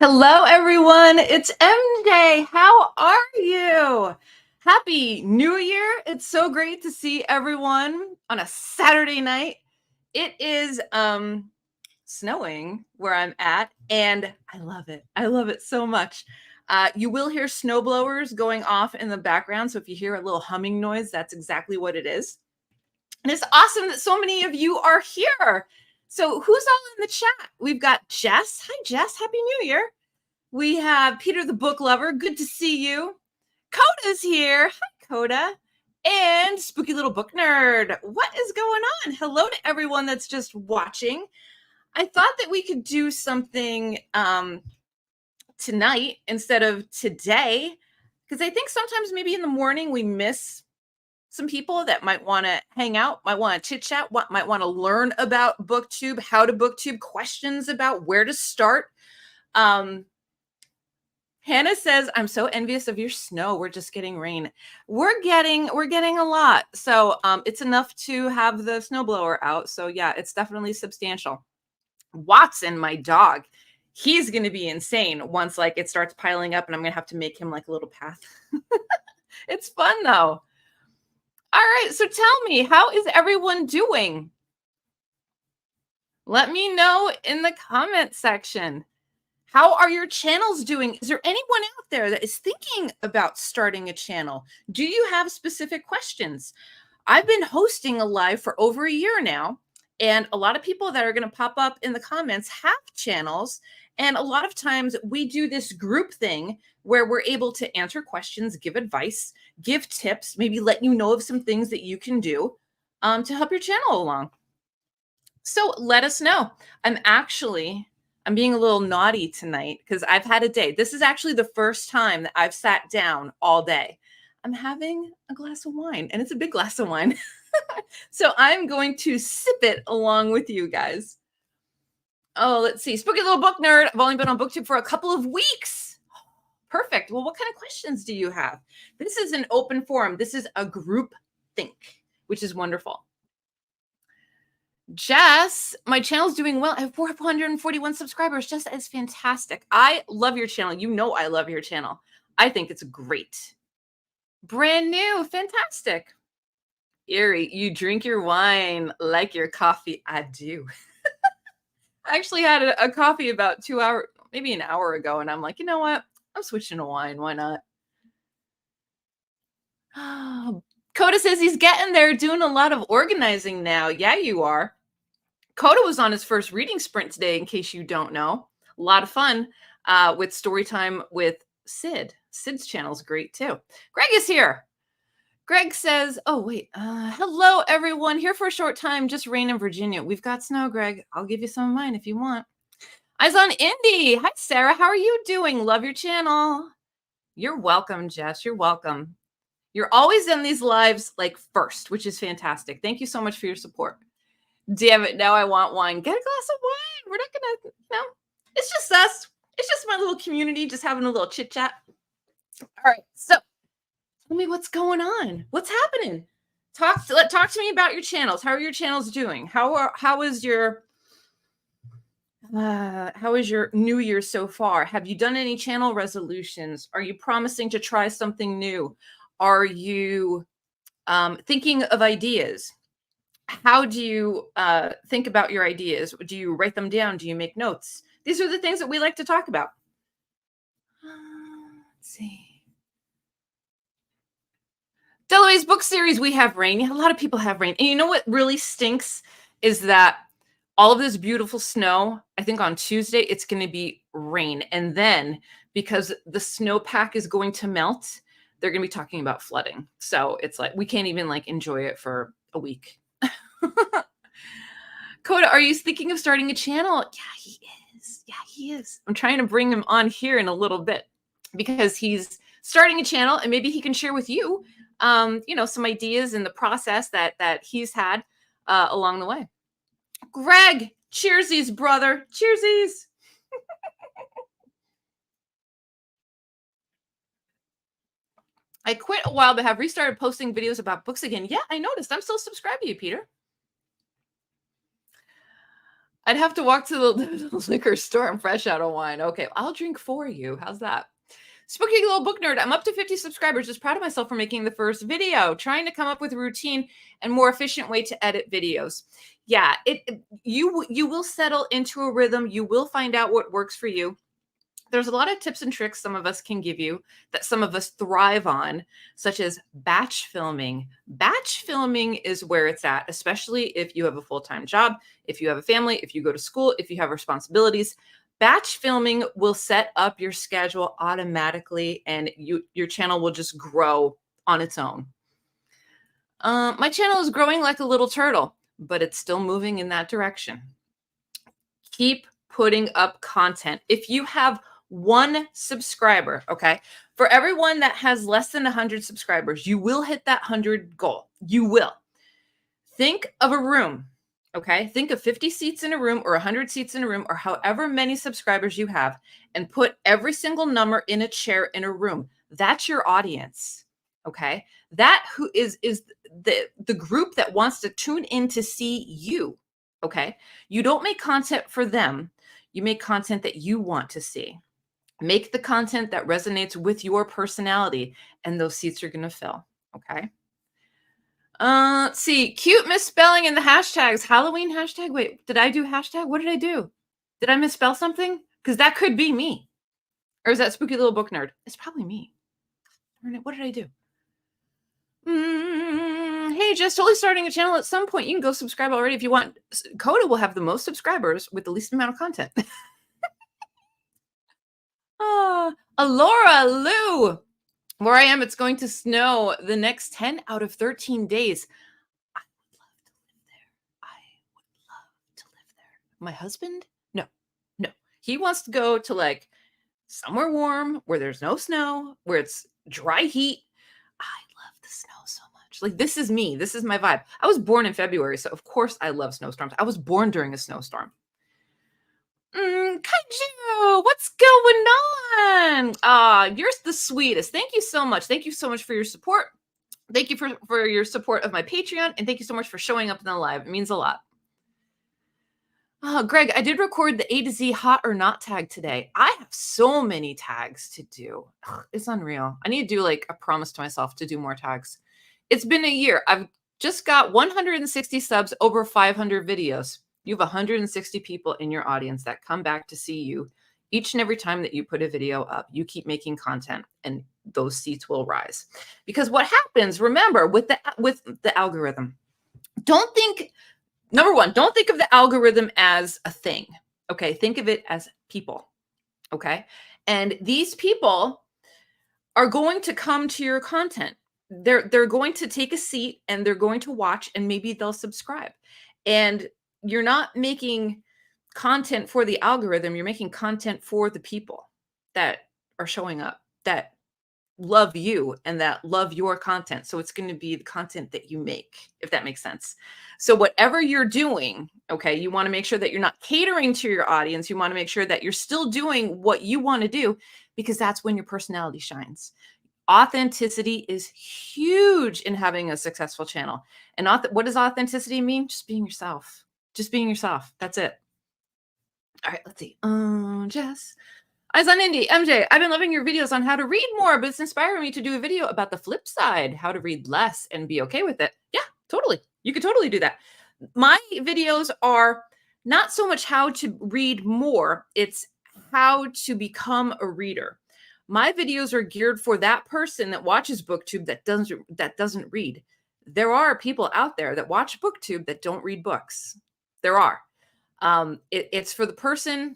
Hello, everyone. It's MJ. How are you? Happy New Year. It's so great to see everyone on a Saturday night. It is snowing where I'm at, and I love it. I love it so much. You will hear snow blowers going off in the background. So if you hear a little humming noise, that's exactly what it is. And it's awesome that so many of you are here. So who's all in the chat? We've got Jess. Hi, Jess. Happy New Year. We have Peter the Book Lover. Good to see you. Koda's here. Hi, Koda. And Spooky Little Book Nerd. What is going on? Hello to everyone that's just watching. I thought that we could do something tonight instead of today, because I think sometimes maybe in the morning we miss some people that might want to hang out, might want to chit chat, might want to learn about BookTube, how to BookTube, questions about where to start. Hannah says, I'm so envious of your snow. We're just getting rain. We're getting a lot. So it's enough to have the snowblower out. So yeah, it's definitely substantial. Watson, my dog, he's going to be insane once like it starts piling up and I'm going to have to make him like a little path. It's fun though. All right. So tell me, how is everyone doing? Let me know in the comment section. How are your channels doing? Is there anyone out there that is thinking about starting a channel? Do you have specific questions? I've been hosting a live for over a year now, and a lot of people that are going to pop up in the comments have channels. And a lot of times we do this group thing where we're able to answer questions, give advice, give tips, maybe let you know of some things that you can do to help your channel along. So let us know. I'm being a little naughty tonight because I've had a day. This is actually the first time that I've sat down all day. I'm having a glass of wine, and it's a big glass of wine. So I'm going to sip it along with you guys. Oh, let's see. Spooky Little Book Nerd. I've only been on BookTube for a couple of weeks. Perfect. Well, what kind of questions do you have? This is an open forum. This is a group think, which is wonderful. Jess, my channel's doing well. I have 441 subscribers. Jess, that is fantastic. I love your channel. You know I love your channel. I think it's great. Brand new. Fantastic. Erie, you drink your wine like your coffee. I do. I actually had a coffee about 2 hours, maybe an hour ago, and I'm like, you know what? I'm switching to wine. Why not? Koda says he's getting there, doing a lot of organizing now. Yeah, you are. Koda was on his first reading sprint today, in case you don't know. A lot of fun with story time with Sid. Sid's channel is great too. Greg is here. Greg says, oh, wait. Hello, everyone. Here for a short time. Just rain in Virginia. We've got snow, Greg. I'll give you some of mine if you want. Eyes on Indy. Hi, Sarah. How are you doing? Love your channel. You're welcome, Jess. You're welcome. You're always in these lives like first, which is fantastic. Thank you so much for your support. Damn it, now I want wine. Get a glass of wine. We're not gonna, it's just us. It's just my little community, just having a little chit chat. All right, so tell me what's going on. What's happening? Talk to me about your channels. How are your channels doing? How is your New Year so far? Have you done any channel resolutions? Are you promising to try something new? Are you thinking of ideas? How do you think about your ideas? Do you write them down? Do you make notes? These are the things that we like to talk about. Let's see. Deloise book series, we have rain. A lot of people have rain. And you know what really stinks is that all of this beautiful snow, I think on Tuesday, it's going to be rain. And then because the snowpack is going to melt, they're going to be talking about flooding. So it's like we can't even like enjoy it for a week. Koda, are you thinking of starting a channel? Yeah, he is. Yeah, he is. I'm trying to bring him on here in a little bit because he's starting a channel and maybe he can share with you, some ideas in the process that he's had along the way. Greg, cheersies, brother. Cheersies. I quit a while but have restarted posting videos about books again. Yeah, I noticed. I'm still subscribed to you, Peter. I'd have to walk to the liquor store and fresh out of wine. Okay, I'll drink for you. How's that? Spooky Little Book Nerd. I'm up to 50 subscribers. Just proud of myself for making the first video. Trying to come up with a routine and more efficient way to edit videos. Yeah, you will settle into a rhythm. You will find out what works for you. There's a lot of tips and tricks some of us can give you that some of us thrive on, such as batch filming. Batch filming is where it's at, especially if you have a full-time job, if you have a family, if you go to school, if you have responsibilities. Batch filming will set up your schedule automatically, and your channel will just grow on its own. My channel is growing like a little turtle, but it's still moving in that direction. Keep putting up content. If you have one subscriber, okay, for everyone that has less than 100 subscribers, you will hit that 100 goal. You will. Think of a room, okay? Think of 50 seats in a room or 100 seats in a room or however many subscribers you have, and put every single number in a chair in a room. That's your audience, okay? That who is the group that wants to tune in to see you, okay? You don't make content for them. You make content that you want to see. Make the content that resonates with your personality, and those seats are going to fill. Okay. Let's see. Cute misspelling in the hashtags. Halloween hashtag. Wait, did I do hashtag? What did I do? Did I misspell something? Because that could be me. Or is that Spooky Little Book Nerd? It's probably me. What did I do? Hey, just totally starting a channel at some point. You can go subscribe already if you want. Koda will have the most subscribers with the least amount of content. Alora Lou, where I am, it's going to snow the next 10 out of 13 days. I would love to live there. I would love to live there. My husband? No. He wants to go to like somewhere warm where there's no snow, where it's dry heat. I love the snow so much. Like, this is me. This is my vibe. I was born in February, so of course I love snowstorms. I was born during a snowstorm. Kaiju, what's going on? You're the sweetest. Thank you so much. Thank you so much for your support. Thank you for your support of my Patreon, and thank you so much for showing up in the live. It means a lot. Greg, I did record the A to Z hot or not tag today. I have so many tags to do. It's unreal. I need to do like a promise to myself to do more tags. It's been a year. I've just got 160 subs, over 500 videos. You have 160 people in your audience that come back to see you each and every time that you put a video up. You keep making content, and those seats will rise. Because what happens, remember, with the algorithm, number one, don't think of the algorithm as a thing. Okay, think of it as people. Okay, and these people are going to come to your content. They're going to take a seat, and they're going to watch, and maybe they'll subscribe. And you're not making content for the algorithm. You're making content for the people that are showing up, that love you and that love your content. So it's going to be the content that you make, if that makes sense. So whatever you're doing, okay, you want to make sure that you're not catering to your audience. You want to make sure that you're still doing what you want to do, because that's when your personality shines. Authenticity is huge in having a successful channel. And what does authenticity mean? Just being yourself. Just being yourself. That's it. All right, let's see. Jess. Eyes on Indie. MJ, I've been loving your videos on how to read more, but it's inspiring me to do a video about the flip side, how to read less and be okay with it. Yeah, totally. You could totally do that. My videos are not so much how to read more, it's how to become a reader. My videos are geared for that person that watches BookTube that doesn't read. There are people out there that watch BookTube that don't read books. There are. It's for the person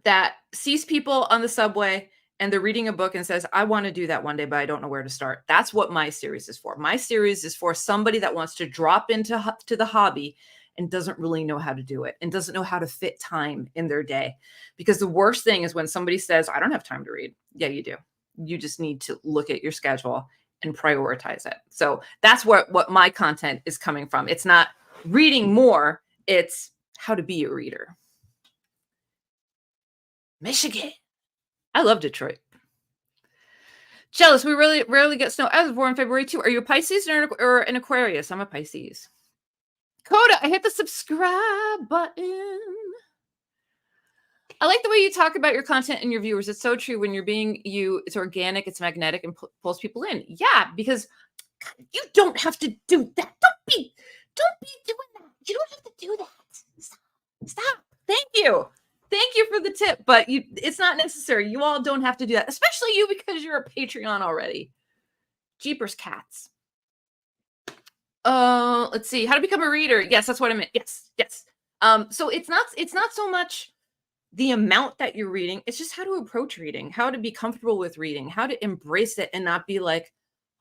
that sees people on the subway and they're reading a book and says, I want to do that one day, but I don't know where to start. That's what my series is for. My series is for somebody that wants to drop into the hobby and doesn't really know how to do it and doesn't know how to fit time in their day. Because the worst thing is when somebody says, I don't have time to read. Yeah, you do. You just need to look at your schedule and prioritize it. So that's what my content is coming from. It's not reading more. It's how to be a reader. Michigan. I love Detroit. Jealous. We really rarely get snow. I was born in February too. Are you a Pisces or an Aquarius? I'm a Pisces. Koda, I hit the subscribe button. I like the way you talk about your content and your viewers. It's so true. When you're being you, it's organic, it's magnetic, and pulls people in. Yeah, because you don't have to do that. Don't be doing that. You don't have to do that. Stop. Thank you. Thank you for the tip, but it's not necessary. You all don't have to do that, especially you, because you're a Patreon already. Jeepers cats. Let's see. How to become a reader. Yes, that's what I meant. Yes. So it's not so much the amount that you're reading. It's just how to approach reading, how to be comfortable with reading, how to embrace it and not be like,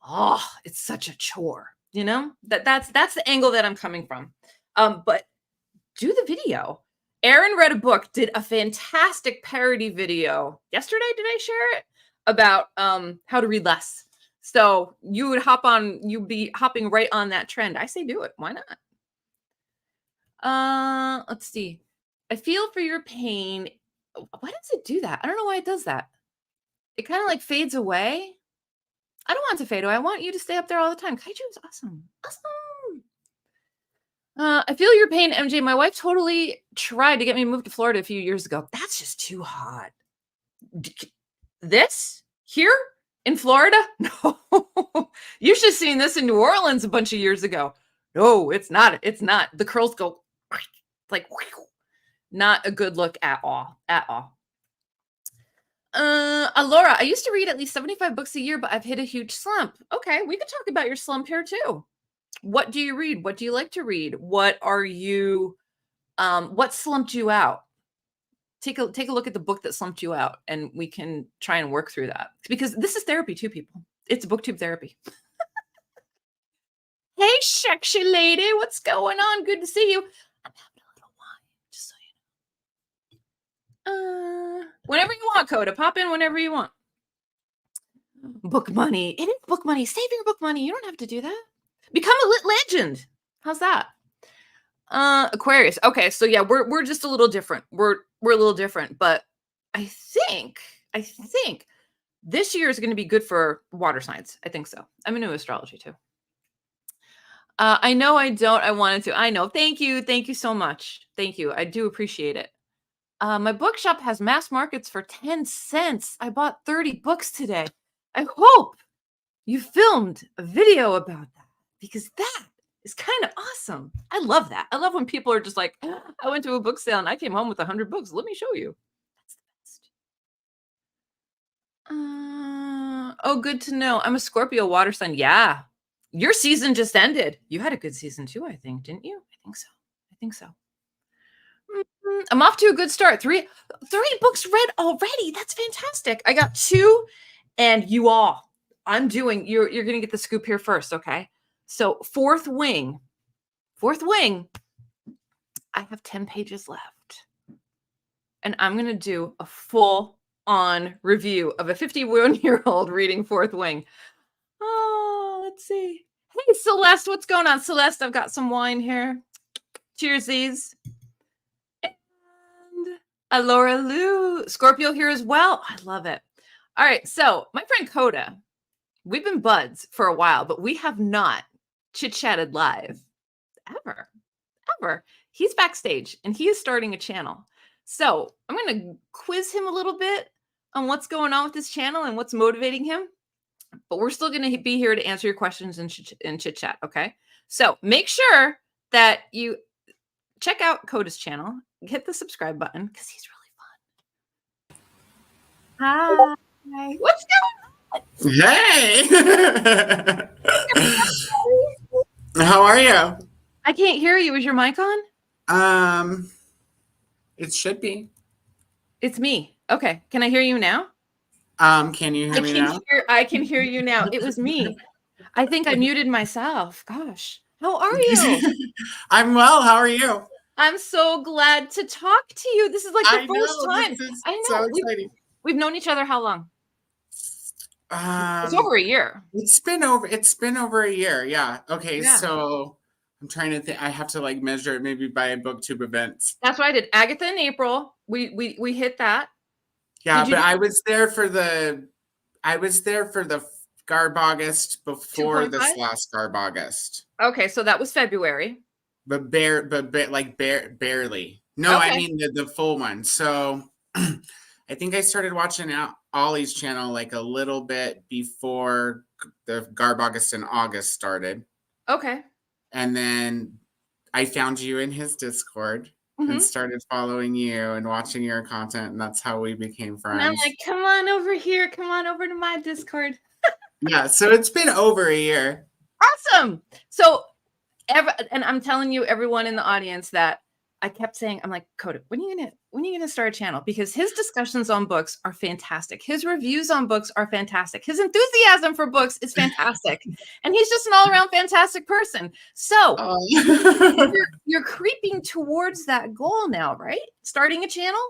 oh, it's such a chore. You know, that's the angle that I'm coming from. But do the video. Erin read a book, did a fantastic parody video yesterday. Did I share it? About how to read less. So you'd be hopping right on that trend. I say do it. Why not? Let's see. I feel for your pain. Why does it do that? I don't know why it does that. It kind of like fades away. I don't want it to fade away. I want you to stay up there all the time. Kaiju is awesome. I feel your pain, MJ. My wife totally tried to get me moved to Florida a few years ago. That's just too hot. This here in Florida? No. You should have seen this in New Orleans a bunch of years ago. No, it's not. It's not. The curls go like not a good look at all. Laura, I used to read at least 75 books a year, but I've hit a huge slump. Okay, we could talk about your slump here too. What do you read? What do you like to read? What slumped you out? Take a look at the book that slumped you out, and we can try and work through that. Because this is therapy too, people. It's BookTube therapy. Hey, sexy lady, what's going on? Good to see you. I'm having a little wine, just so you know. Whenever you want, Koda. Pop in whenever you want. Book money. It is book money. Save your book money. You don't have to do that. Become a lit legend. How's that? Aquarius. Okay, so yeah, we're just a little different. We're a little different, but I think this year is going to be good for water signs. I think so. I'm into astrology too. I know I don't. I wanted to. I know. Thank you. Thank you so much. Thank you. I do appreciate it. My bookshop has mass markets for 10 cents. I bought 30 books today. I hope you filmed a video about that, because that is kind of awesome. I love that. I love when people are just like, I went to a book sale and I came home with 100 books. Let me show you. That's the best. Oh, good to know. I'm a Scorpio water sign. Yeah. Your season just ended. You had a good season too, I think, didn't you? I think so. I'm off to a good start. 3 books read already. That's fantastic. I got 2, and you all, you're going to get the scoop here first, okay? So Fourth Wing, I have 10 pages left, and I'm going to do a full-on review of a 51-year-old reading Fourth Wing. Oh, let's see. Hey, Celeste, what's going on? Celeste, I've got some wine here. Cheersies. And Laura Lou, Scorpio here as well. I love it. All right, so my friend Koda, we've been buds for a while, but we have not chit-chatted live ever. He's backstage, and he is starting a channel. So I'm going to quiz him a little bit on what's going on with this channel and what's motivating him. But we're still going to be here to answer your questions and chit-chat, okay? So make sure that you check out Koda's channel. Hit the subscribe button, because he's really fun. Hi. What's going on? Hey. How are you? I can't hear you. Is your mic on? It should be. It's me. Okay. Can I hear you now? Can you hear me now? I can hear you now. It was me. I think I muted myself. Gosh. How are you? I'm well. How are you? I'm so glad to talk to you. This is like the first time. I know. So exciting. We've known each other how long? It's over a year. It's been over a year. Yeah. Okay. Yeah. So I'm trying to think. I have to like measure it maybe by BookTube events. That's what I did. Agatha in April. We hit that. Yeah, but I was there for the Garb August before this last Garb August. Okay, so that was February. But barely. No, okay. I mean the full one. So I think I started watching Ollie's channel like a little bit before the Garb August and August started. Okay. And then I found you in his Discord and started following you and watching your content. And that's how we became friends. And I'm like, come on over here. Come on over to my Discord. Yeah. So it's been over a year. Awesome. So, and I'm telling you, everyone in the audience, that I kept saying, I'm like, Koda, when are you gonna start a channel? Because his discussions on books are fantastic. His reviews on books are fantastic. His enthusiasm for books is fantastic. And he's just an all-around fantastic person. So you're creeping towards that goal now, right? Starting a channel?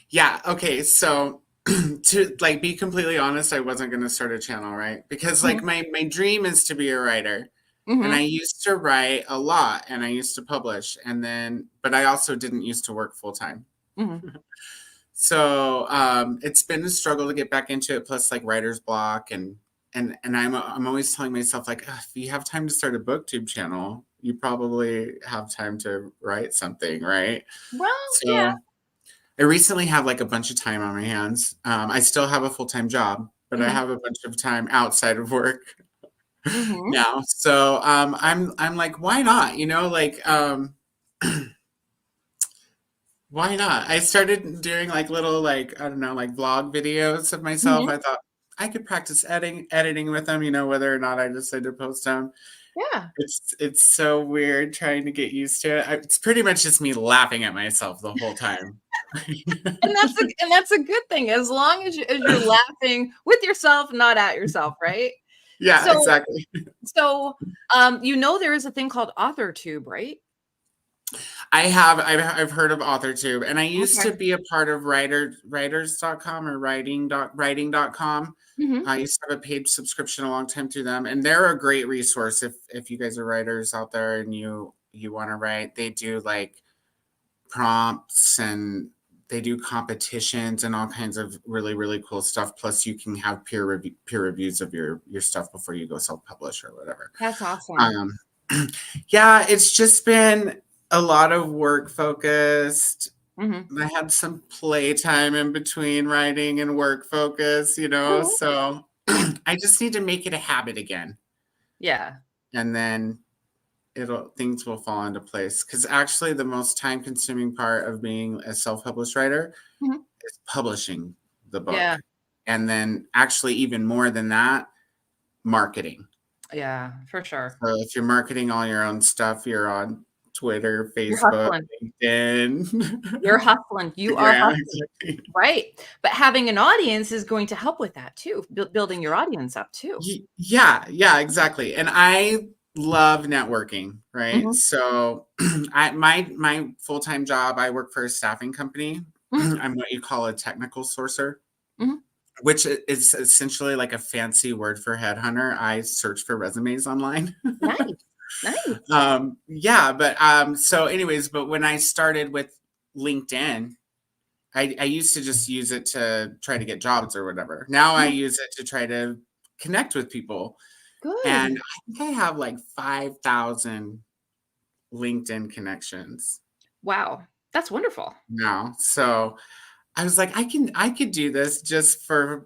Yeah. Okay. So to like be completely honest, I wasn't going to start a channel, right? Because like my dream is to be a writer. And I used to write a lot and I used to publish, and then, but I also didn't used to work full time. So it's been a struggle to get back into it. Plus like writer's block, and I'm always telling myself like, if you have time to start a BookTube channel, you probably have time to write something, right? Well, so yeah. I recently have like a bunch of time on my hands. I still have a full-time job, but I have a bunch of time outside of work now. So I'm like, why not? You know, like why not? I started doing like little, like, I don't know, like vlog videos of myself. I thought I could practice editing with them, you know, whether or not I decide to post them. Yeah. It's so weird trying to get used to it. It's pretty much just me laughing at myself the whole time. and that's a good thing, as long as you're laughing with yourself, not at yourself, right? Yeah, exactly. So you know, there is a thing called AuthorTube, right? I've heard of AuthorTube, and I used to be a part of writers.com or writing.com. I used to have a paid subscription a long time through them, and they're a great resource if you guys are writers out there and you want to write. They do like prompts, and they do competitions and all kinds of really, really cool stuff. Plus you can have peer reviews of your stuff before you go self-publish or whatever. That's awesome. Yeah, it's just been a lot of work focused. I had some playtime in between writing and work focus, you know, so I just need to make it a habit again. Yeah. And then things will fall into place. Because actually the most time consuming part of being a self-published writer is publishing the book. Yeah. And then actually even more than that, marketing. Yeah, for sure. So if you're marketing all your own stuff, you're on Twitter, Facebook, LinkedIn. You're hustling. You are hustling. Exactly. Right. But having an audience is going to help with that too. Building your audience up too. Yeah, exactly. And I love networking, right? So my full-time job, I work for a staffing company. I'm what you call a technical sourcer. Which is essentially like a fancy word for headhunter. I search for resumes online. Nice. Yeah, but so anyways, but when I started with LinkedIn, I used to just use it to try to get jobs or whatever. Now I use it to try to connect with people. Good. And I think I have like 5,000 LinkedIn connections. Wow, that's wonderful. Now, so I was like, I could do this just to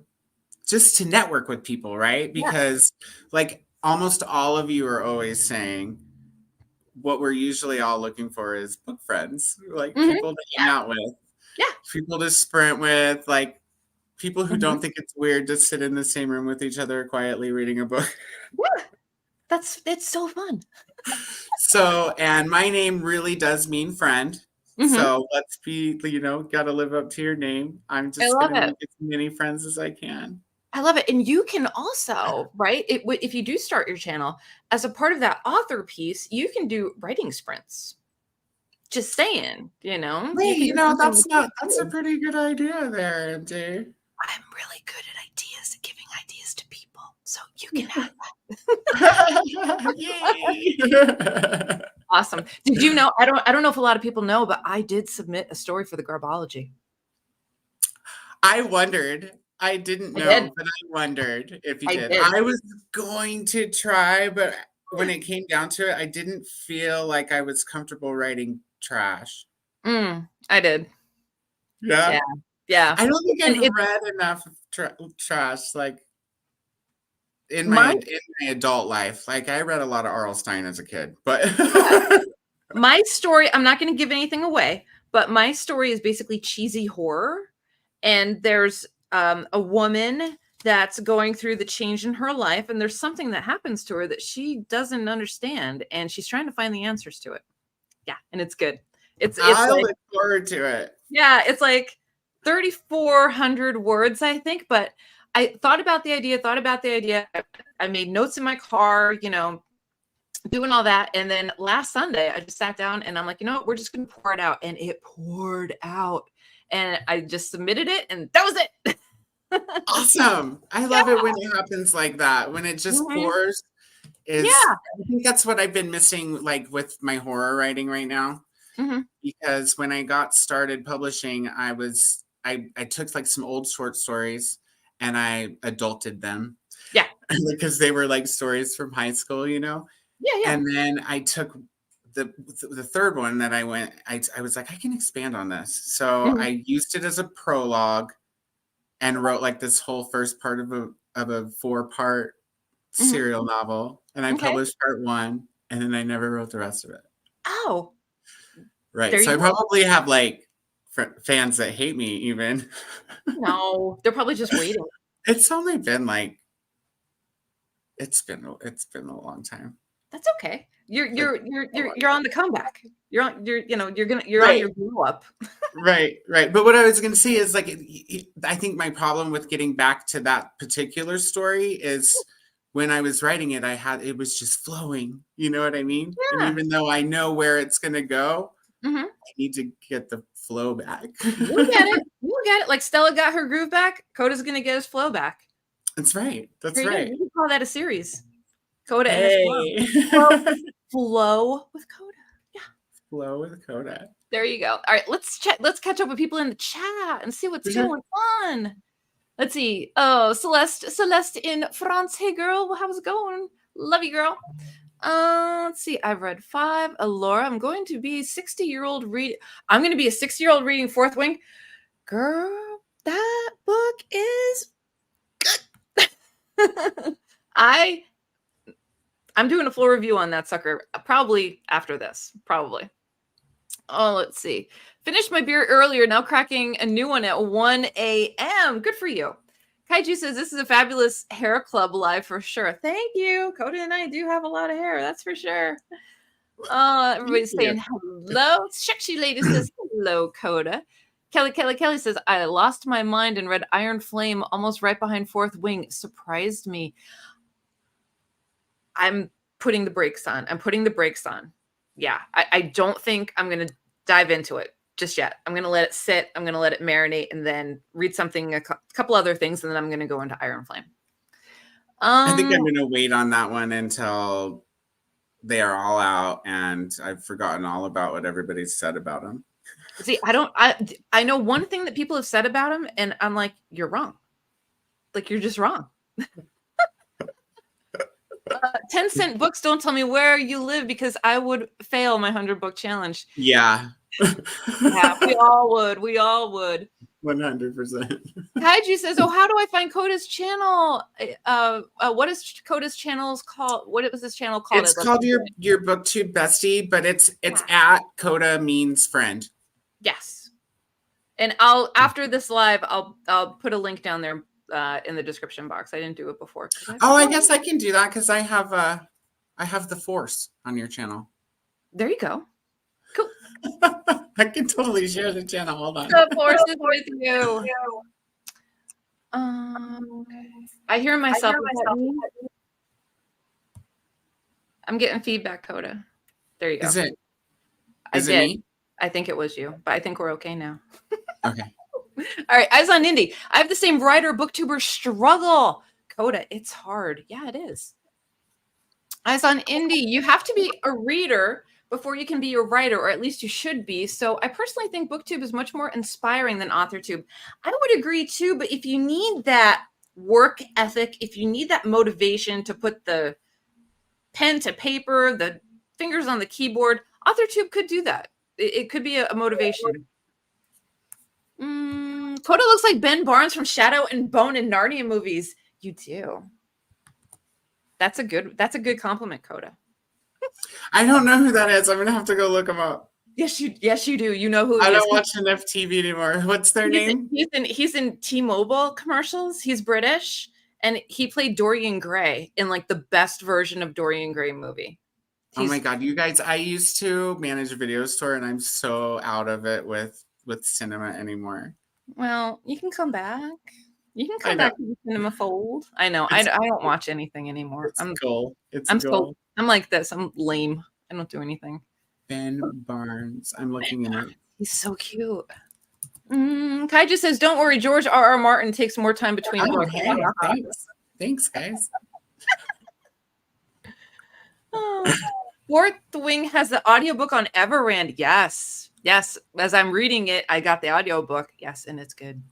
network with people, right? Because like almost all of you are always saying what we're usually all looking for is book friends, like people to hang out with, people to sprint with, like people who don't think it's weird to sit in the same room with each other quietly reading a book. It's so fun. So, and my name really does mean friend. So let's be, you know, got to live up to your name. I'm just going to make as many friends as I can. I love it. And you can also, right, if you do start your channel, as a part of that author piece, you can do writing sprints. Just saying, you know. Wait, you know, that's a pretty good idea there, Andy. I'm really good at ideas, giving ideas to people. So you can have that. Awesome. Did you know, I don't know if a lot of people know, but I did submit a story for the Garbology. I wondered. I didn't know, but I wondered if you did. I was going to try, but when it came down to it, I didn't feel like I was comfortable writing trash. I did. Yeah. Yeah. Yeah. I don't think And I've it read enough trash, like, in my my adult life. Like, I read a lot of R.L. Stine as a kid, but yeah. My story, I'm not going to give anything away, but my story is basically cheesy horror. And there's a woman that's going through the change in her life, and there's something that happens to her that she doesn't understand, and she's trying to find the answers to it. Yeah, and it's good. It's I like, look forward to it. yeah, it's like 3,400 words, I think. But I thought about the idea. I made notes in my car, doing all that. And then last Sunday, I just sat down and I'm like, you know what? We're just going to pour it out. And it poured out. And I just submitted it, and that was it. Awesome. I love it when it happens like that. When it just pours Yeah. I think that's what I've been missing, like, with my horror writing right now. Because when I got started publishing, I took like some old short stories and I adulted them. Yeah. Because they were like stories from high school, Yeah. Yeah. And then I took the third one that I was like, I can expand on this. So I used it as a prologue and wrote like this whole first part of a 4-part serial novel. And I published part 1, and then I never wrote the rest of it. Oh. Right. So I probably have like fans that hate me even. No, they're probably just waiting. It's only been like, it's been a long time. That's okay. You're on the comeback. You're on your glow up. Right. But what I was going to say is, like, I think my problem with getting back to that particular story is when I was writing it, it was just flowing. You know what I mean? Yeah. And even though I know where it's going to go, I need to get the flow back. We'll get it. Like Stella got her groove back. Koda's going to get his flow back. That's right. That's right. You can call that a series. Koda and his flow with Koda. Yeah. Flow with Koda. There you go. All right, let's catch up with people in the chat and see what's going on. Let's see. Oh, Celeste in France. Hey girl, how's it going? Love you, girl. Let's see. I've read 5. Laura, I'm going to be a 60-year-old reading Fourth Wing. Girl, that book is good. I'm doing a full review on that sucker probably after this. Probably. Oh, let's see. Finished my beer earlier. Now cracking a new one at 1 a.m. Good for you. Kaiju says, this is a fabulous hair club live for sure. Thank you. Koda and I do have a lot of hair. That's for sure. Everybody's saying hello. Sexy lady says, hello, Koda. Kelly says, I lost my mind and read Iron Flame almost right behind Fourth Wing. Surprised me. I'm putting the brakes on. Yeah, I don't think I'm going to dive into it just yet. I'm going to let it sit. I'm going to let it marinate and then read a couple other things. And then I'm going to go into Iron Flame. I think I'm going to wait on that one until they are all out and I've forgotten all about what everybody's said about them. See, I know one thing that people have said about him, and I'm like, you're wrong. Like, you're just wrong. 10-cent books don't tell me where you live because I would fail my 100-book challenge. Yeah. Yeah, we all would. 100%. Kaiju says, oh, how do I find Koda's channel? What is Koda's channels called? What was this channel called? It's called your BookTube bestie, but it's at Koda means friend. Yes. And after this live, I'll put a link down there in the description box. I didn't do it before. I guess I can do that because I have the Force on your channel. There you go. Cool. I can totally share the channel. Hold on. The Force is with you. I hear myself. I'm getting feedback, Koda. There you go. Is it me? I think it was you, but I think we're okay now. Okay. All right, Eyes on Indie. I have the same writer booktuber struggle. Koda, it's hard. Yeah, it is. Eyes on Indie. You have to be a reader before you can be a writer, or at least you should be. So I personally think BookTube is much more inspiring than AuthorTube. I would agree too, but if you need that work ethic, if you need that motivation to put the pen to paper, the fingers on the keyboard, AuthorTube could do that. It could be a motivation. Koda looks like Ben Barnes from Shadow and Bone and Narnia movies. You do. That's a good compliment, Koda. I don't know who that is. I'm gonna have to go look him up. Yes, you do. You know who I he is. don't watch enough TV anymore. What's their name? He's in T-Mobile commercials. He's British, and he played Dorian Gray in like the best version of Dorian Gray movie. Oh my God, you guys! I used to manage a video store, and I'm so out of it with cinema anymore. Well, you can come back. You can come back to the cinema fold. I know. I don't watch anything anymore. I'm cool. I'm like this. I'm lame. I don't do anything. Ben Barnes. I'm looking him up. He's so cute. Kaiju says, "Don't worry, George R.R. Martin takes more time between books." Hey, thanks, guys. Fourth Wing has the audiobook on Everand. Yes. As I'm reading it, I got the audiobook. Yes, and it's good.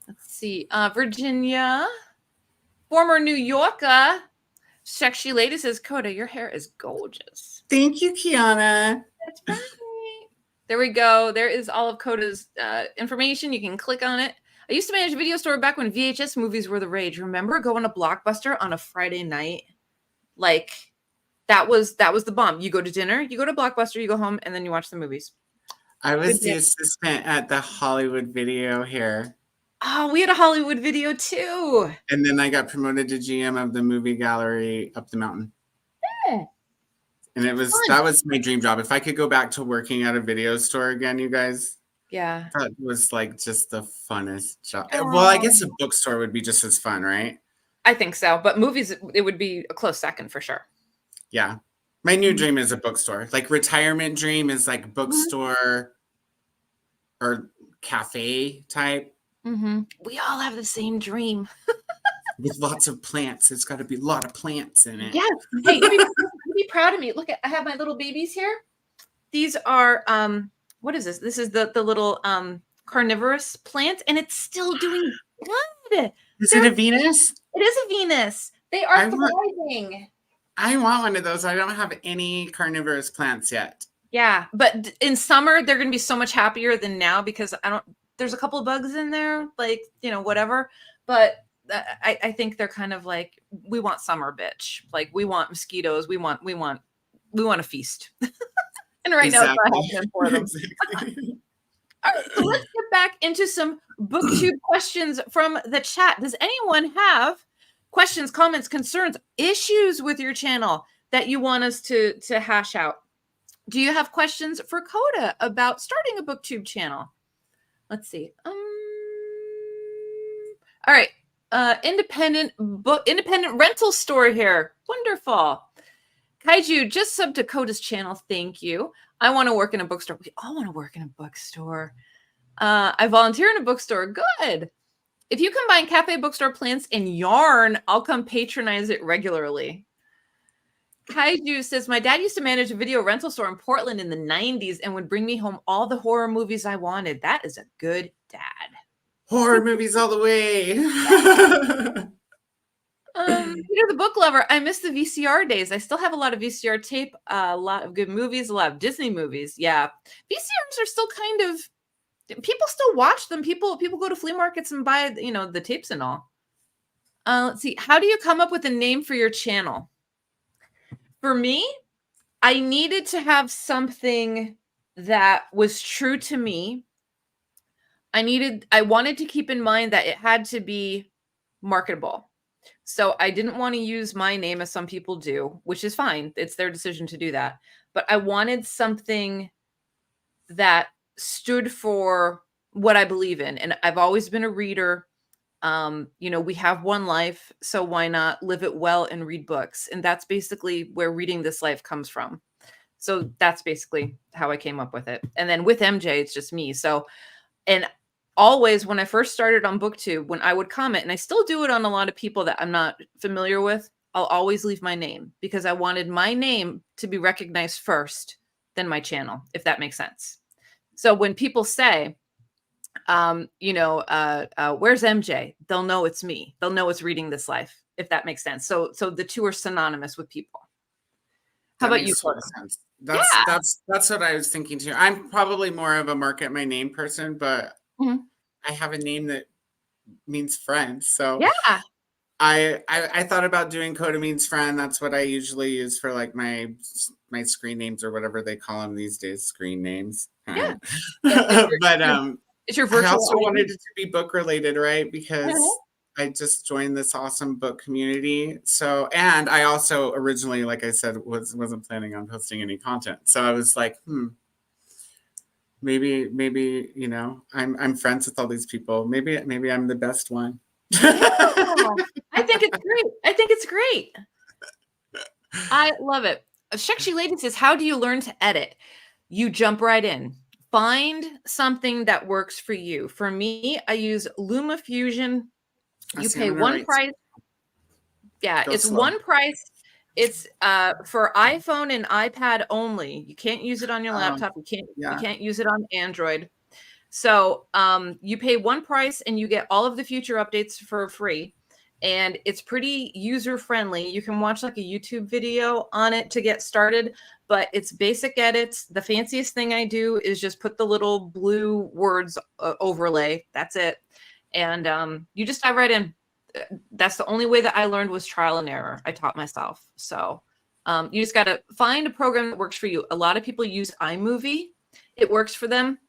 Let's see. Virginia, former New Yorker. Sexy lady says, Koda, your hair is gorgeous. Thank you, Kiana. That's right. There we go. There is all of Koda's information. You can click on it. I used to manage a video store back when VHS movies were the rage. Remember going to Blockbuster on a Friday night? Like, that was the bomb. You go to dinner, you go to Blockbuster, you go home, and then you watch the movies. I was the assistant at the Hollywood Video here. Oh, we had a Hollywood Video too. And then I got promoted to GM of the movie gallery up the mountain. Yeah. And that was my dream job. If I could go back to working at a video store again, you guys. Yeah. That was like just the funnest job. Well, I guess a bookstore would be just as fun, right? I think so. But movies, it would be a close second for sure. Yeah. My new dream is a bookstore. Like retirement dream is like bookstore or cafe type. Mm-hmm. We all have the same dream. With lots of plants. It's got to be a lot of plants in it. Yes. Hey, you be proud of me. Look, I have my little babies here. These are, what is this? This is the little carnivorous plant, and it's still doing good. Is it a Venus? It is a Venus. They are thriving. I want one of those. I don't have any carnivorous plants yet. Yeah, but in summer, they're going to be so much happier than now because there's a couple of bugs in there, like, whatever. But I think they're kind of like, we want summer, bitch. Like, we want mosquitoes. We want a feast. And right now, it's not happening for them. Exactly. All right, so let's get back into some BookTube questions from the chat. Does anyone have questions, comments, concerns, issues with your channel that you want us to hash out? Do you have questions for Koda about starting a BookTube channel? Let's see. All right. Independent rental store here. Wonderful. Kaiju, just sub to Koda's channel. Thank you. I want to work in a bookstore. We all want to work in a bookstore. I volunteer in a bookstore. Good. If you combine cafe, bookstore, plants, and yarn, I'll come patronize it regularly. Kaiju says, my dad used to manage a video rental store in Portland in the 90s and would bring me home all the horror movies I wanted. That is a good dad. Horror movies all the way. Peter the Book Lover, I miss the VCR days. I still have a lot of VCR tape, a lot of good movies, a lot of Disney movies. Yeah. VCRs are still kind of, people still watch them. People go to flea markets and buy, the tapes and all. Let's see. How do you come up with a name for your channel? For me, I needed to have something that was true to me. I wanted to keep in mind that it had to be marketable. So I didn't want to use my name as some people do, which is fine. It's their decision to do that. But I wanted something that stood for what I believe in. And I've always been a reader. We have one life, so why not live it well and read books? And that's basically where reading this life comes from. So that's basically how I came up with it. And then with MJ, it's just me. So, and always when I first started on BookTube, when I would comment, and I still do it on a lot of people that I'm not familiar with, I'll always leave my name because I wanted my name to be recognized first, then my channel, if that makes sense. So when people say, where's MJ? They'll know it's me. They'll know it's reading this life, if that makes sense. So the two are synonymous with people. How about you? Sense. That's what I was thinking too. I'm probably more of a market my name person, but I have a name that means friend. So yeah. I thought about doing Koda means friend. That's what I usually use for like my screen names or whatever they call them these days, screen names. Yeah. Right? Yeah. But It's your I virtual also ID. wanted it to be book related, right? Because Mhm. I just joined this awesome book community. So, and I also originally, like I said, wasn't planning on posting any content. So I was like, maybe, you know, I'm friends with all these people. Maybe I'm the best one. Oh, I think it's great. I think it's great. I love it. Shakshi Lady says, how do you learn to edit? You jump right in. Find something that works for you. For me, I use LumaFusion. You pay one price. Yeah, it's one price. It's for iPhone and iPad only. You can't use it on your laptop. You can't use it on Android. So you pay one price and you get all of the future updates for free. And it's pretty user friendly. You can watch like a YouTube video on it to get started, but it's basic edits. The fanciest thing I do is just put the little blue words overlay. That's it. And you just dive right in. That's the only way that I learned was trial and error. I taught myself. So you just got to find a program that works for you. A lot of people use iMovie. It works for them.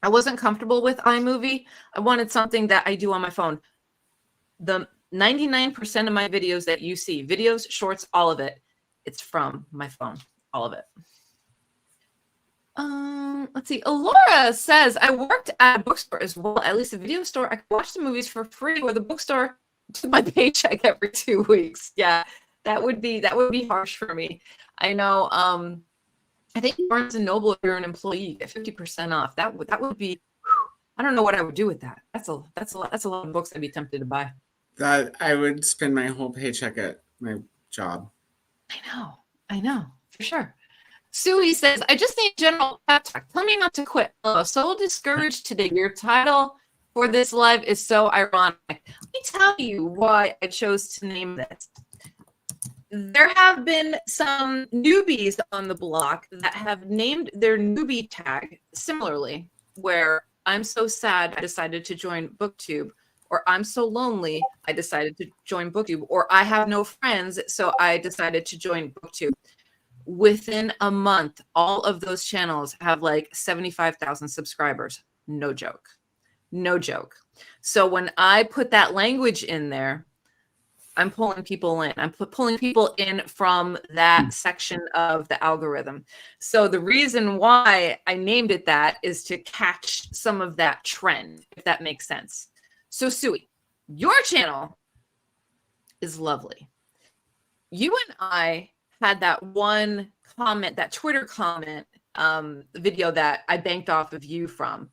I wasn't comfortable with iMovie. I wanted something that I do on my phone. The 99% of my videos that you see, videos, shorts, all of it, it's from my phone, all of it. Let's see. Alora says, I worked at a bookstore as well, at least a video store. I could watch the movies for free, or the bookstore took my paycheck every 2 weeks. Yeah, that would be harsh for me. I know. I think Barnes and Noble, if you're an employee, you get 50% off. That would be. I don't know what I would do with that. That's a lot of books I'd be tempted to buy. That I would spend my whole paycheck at my job. I know, for sure. Suey says, I just need general pep talk. Tell me not to quit. Oh, so discouraged today. Your title for this live is so ironic. Let me tell you why I chose to name this. There have been some newbies on the block that have named their newbie tag similarly, where I'm so sad I decided to join BookTube, or I'm so lonely I decided to join BookTube, or I have no friends so I decided to join BookTube. Within a month, all of those channels have like 75,000 subscribers. No joke. No joke. So when I put that language in there, I'm pulling people in. I'm pulling people in from that section of the algorithm. So the reason why I named it that is to catch some of that trend, if that makes sense. So Suey, your channel is lovely. You and I had that one comment, that Twitter comment video that I banked off of you from.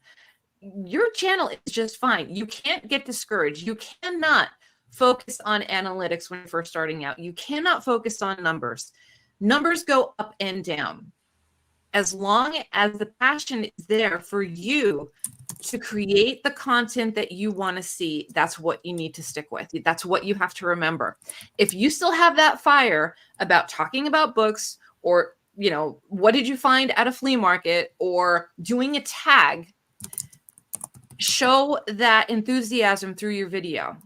Your channel is just fine. You can't get discouraged. You cannot focus on analytics when you're first starting out. You cannot focus on numbers. Numbers go up and down. As long as the passion is there for you to create the content that you want to see, that's what you need to stick with. That's what you have to remember. If you still have that fire about talking about books, or, you know, what did you find at a flea market, or doing a tag, show that enthusiasm through your video.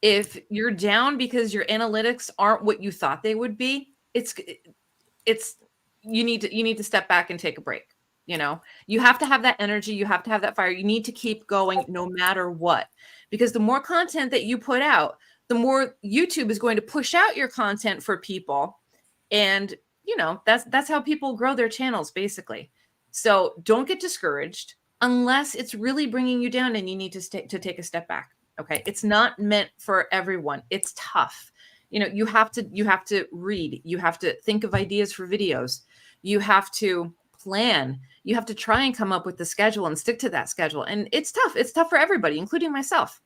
If you're down because your analytics aren't what you thought they would be, you need to step back and take a break. You know, you have to have that energy. You have to have that fire. You need to keep going no matter what, because the more content that you put out, the more YouTube is going to push out your content for people. And, you know, that's how people grow their channels, basically. So don't get discouraged unless it's really bringing you down and you need to take a step back. Okay. It's not meant for everyone. It's tough. You know, you have to read, you have to think of ideas for videos. You have to plan. You have to try and come up with the schedule and stick to that schedule. And it's tough. It's tough for everybody, including myself.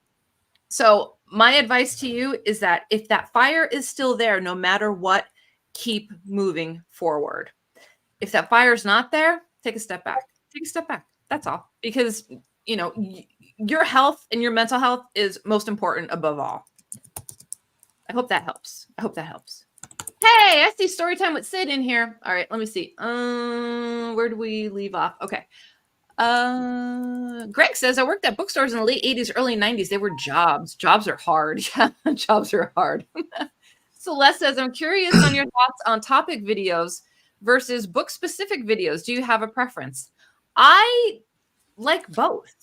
So my advice to you is that if that fire is still there, no matter what, keep moving forward. If that fire is not there, take a step back. Take a step back. That's all. Because, you know, your health and your mental health is most important above all. I hope that helps. I hope that helps. Hey, I see story time with Sid in here. All right, let me see. Where do we leave off? Okay. Greg says, I worked at bookstores in the late 80s, early 90s. They were jobs. Jobs are hard. Yeah, jobs are hard. Celeste says, I'm curious on your thoughts on topic videos versus book-specific videos. Do you have a preference? I like both.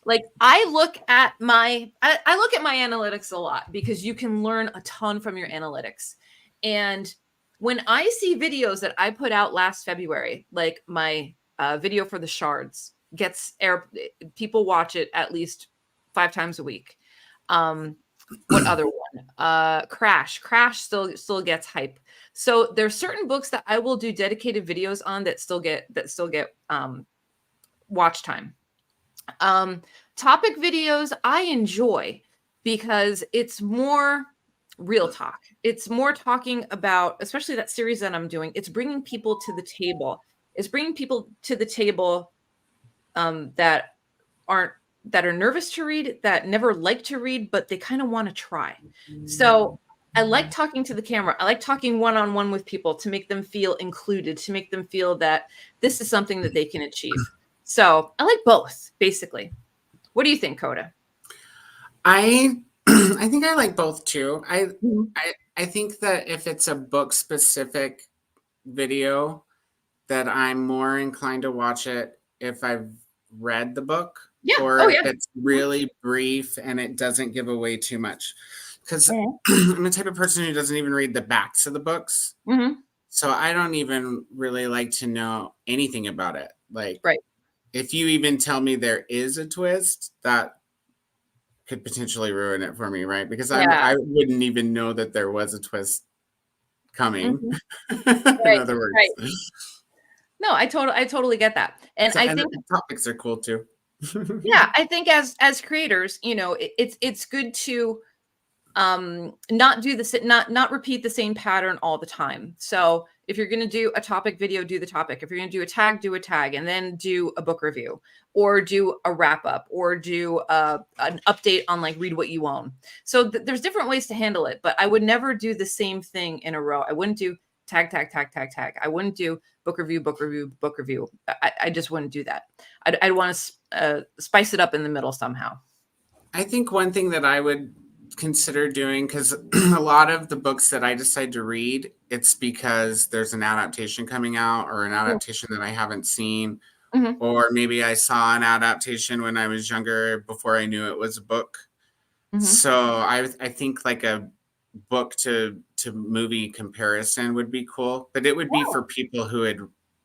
Like I look at my analytics a lot because you can learn a ton from your analytics. And when I see videos that I put out last February, like my video for the shards gets people watch it at least 5 times a week. What other one? Crash still gets hype. So there's certain books that I will do dedicated videos on that still get watch time. Topic videos I enjoy because it's more real talk. It's more talking about, especially that series that I'm doing, it's bringing people to the table. It's bringing people to the table that are nervous to read, that never like to read, but they kind of want to try. So I like talking to the camera. I like talking one-on-one with people to make them feel included, to make them feel that this is something that they can achieve. So I like both, basically. What do you think, Koda? I think I like both too. I think that if it's a book specific video, that I'm more inclined to watch it if I've read the book, or if it's really brief and it doesn't give away too much. Because I'm the type of person who doesn't even read the backs of the books. So I don't even really like to know anything about it. Like, if you even tell me there is a twist, that could potentially ruin it for me, right? Because I wouldn't even know that there was a twist coming. In other words. No, I totally get that. And so, I think the topics are cool too. Yeah, I think as creators, you know, it's good to not repeat the same pattern all the time. So if you're going to do a topic video, do the topic. If you're going to do a tag, and then do a book review, or do a wrap up, or do an update on like read what you own. So there's different ways to handle it, but I would never do the same thing in a row. I wouldn't do tag. I wouldn't do book review. I just wouldn't do that. I'd want to spice it up in the middle somehow. I think one thing that I would consider doing, because a lot of the books that I decide to read, it's because there's an adaptation coming out, or an adaptation that I haven't seen, or maybe I saw an adaptation when I was younger before I knew it was a book. So I think like a book to movie comparison would be cool, but it would be for people who had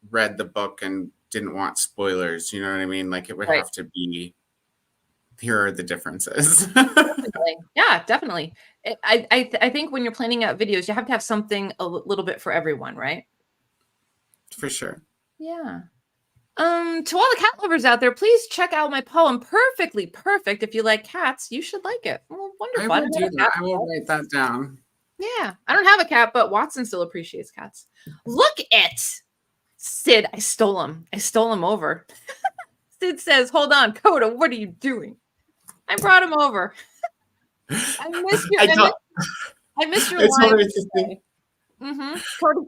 read the book and didn't want spoilers. You know what I mean? Like it would have to be, here are the differences. Yeah, definitely. I think when you're planning out videos, you have to have something a little bit for everyone, right? For sure. Yeah. To all the cat lovers out there, please check out my poem, Perfectly Perfect. If you like cats, you should like it. Well, wonderful. I will do that. I will write that down. Yeah. I don't have a cat, but Watson still appreciates cats. Look at Sid. I stole him over. Sid says, hold on, Koda, what are you doing? I brought him over. I missed your live.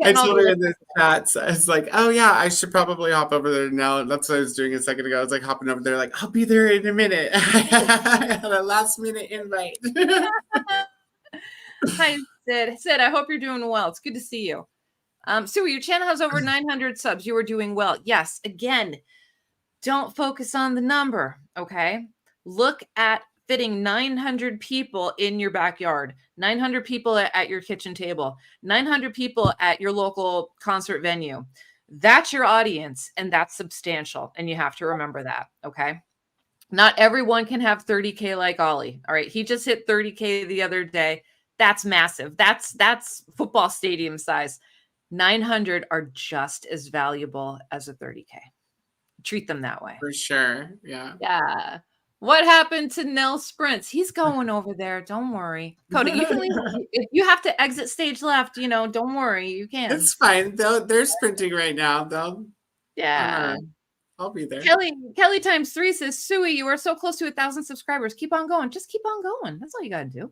I told her in the chats, I was like, oh yeah, I should probably hop over there now. That's what I was doing a second ago. I was like hopping over there, like, I'll be there in a minute. I had a last minute invite. Hi, Sid. Sid, I hope you're doing well. It's good to see you. Sue, your channel has over 900 subs. You are doing well. Yes, again, don't focus on the number, okay? Look at fitting 900 people in your backyard, 900 people at your kitchen table, 900 people at your local concert venue. That's your audience, and that's substantial, and you have to remember that, okay? Not everyone can have 30K like Ollie, all right? He just hit 30K the other day. That's massive. That's football stadium size. 900 are just as valuable as a 30K. Treat them that way. For sure, yeah. Yeah. What happened to Nell Sprints? He's going over there. Don't worry. Koda, you can leave. If you have to exit stage left, you know, don't worry. You can. It's fine. They're sprinting right now. Yeah. I'll be there. Kelly times 3 says, Suey, you are so close to 1,000 subscribers. Keep on going. Just keep on going. That's all you got to do.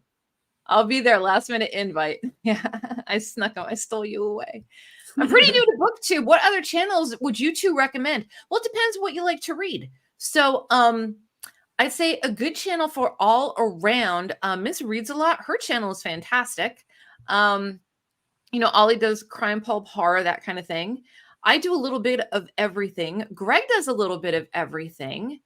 I'll be there. Last minute invite. Yeah, I stole you away. I'm pretty new to BookTube. What other channels would you two recommend? Well, it depends what you like to read. So, I'd say a good channel for all around. Miss Reads a Lot. Her channel is fantastic. Ollie does crime, pulp, horror, that kind of thing. I do a little bit of everything. Greg does a little bit of everything.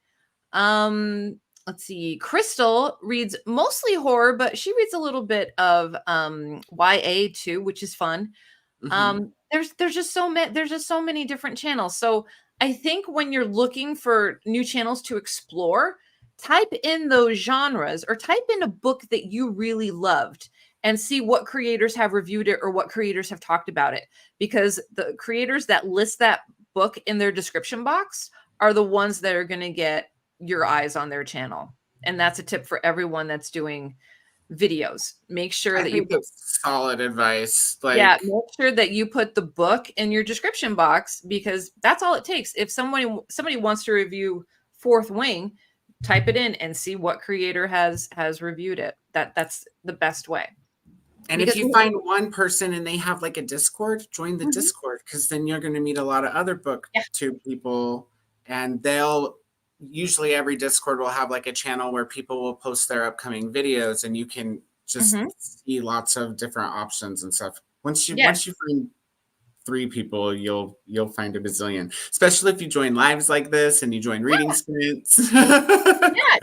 Let's see. Crystal reads mostly horror, but she reads a little bit of YA too, which is fun. There's just so many different channels. So I think when you're looking for new channels to explore, type in those genres or type in a book that you really loved and see what creators have reviewed it or what creators have talked about it. Because the creators that list that book in their description box are the ones that are going to get your eyes on their channel. And that's a tip for everyone that's doing videos. Make sure that you put solid advice. Make sure that you put the book in your description box, because that's all it takes. If somebody wants to review Fourth Wing, type it in and see what creator has reviewed it. That's the best way. And if you find one person and they have like a Discord, join the Discord, because then you're going to meet a lot of other BookTube people, and usually every Discord will have like a channel where people will post their upcoming videos, and you can just see lots of different options and stuff. Once you find 3 people, you'll find a bazillion, especially if you join lives like this and you join reading sprints.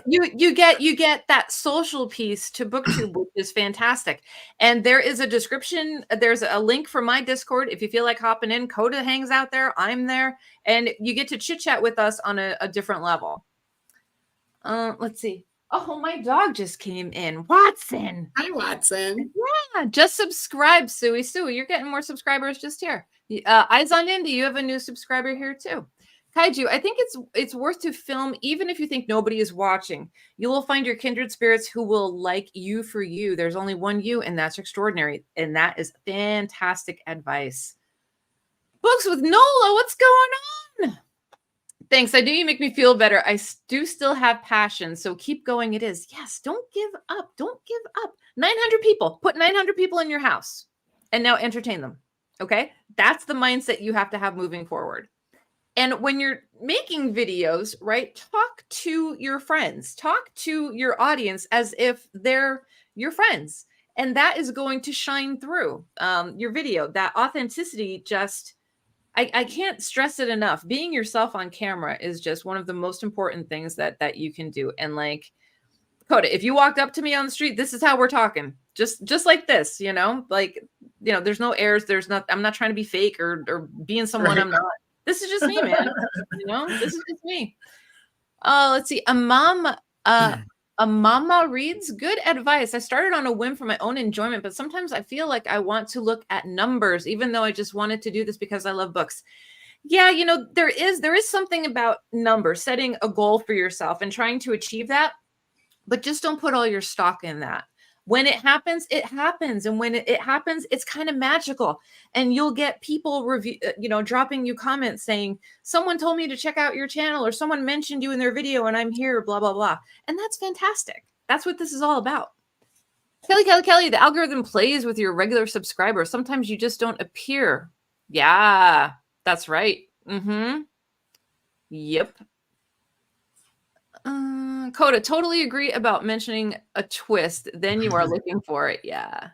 You get that social piece to BookTube, which is fantastic. And there is a description. There's a link for my Discord. If you feel like hopping in, Koda hangs out there. I'm there, and you get to chit chat with us on a different level. Let's see. Oh, my dog just came in. Watson. Hi, Watson. Yeah, just subscribe, Suey. You're getting more subscribers just here. Eyes on Indy, you have a new subscriber here too. Kaiju, I think it's worth to film even if you think nobody is watching. You will find your kindred spirits who will like you for you. There's only one you, and that's extraordinary. And that is fantastic advice. Books with Nola, what's going on? Thanks. I do. You make me feel better. I do still have passion. So keep going. It is. Yes. Don't give up. Don't give up. 900 people. Put 900 people in your house and now entertain them. Okay. That's the mindset you have to have moving forward. And when you're making videos, right, talk to your friends, talk to your audience as if they're your friends. And that is going to shine through your video. That authenticity just... I can't stress it enough. Being yourself on camera is just one of the most important things that you can do. And like, Koda, if you walked up to me on the street, this is how we're talking. Just like this, there's no airs. I'm not trying to be fake or being someone I'm not. This is just me, man. This is just me. Let's see. A mama reads. Good advice. I started on a whim for my own enjoyment, but sometimes I feel like I want to look at numbers, even though I just wanted to do this because I love books. Yeah, there is something about numbers, setting a goal for yourself and trying to achieve that, but just don't put all your stock in that. When it happens, it happens. And when it happens, it's kind of magical. And you'll get people dropping you comments saying, someone told me to check out your channel, or someone mentioned you in their video and I'm here, blah, blah, blah. And that's fantastic. That's what this is all about. Kelly, the algorithm plays with your regular subscribers. Sometimes you just don't appear. Yeah, that's right. Yep. Koda, totally agree about mentioning a twist. Then you are looking for it. Yeah.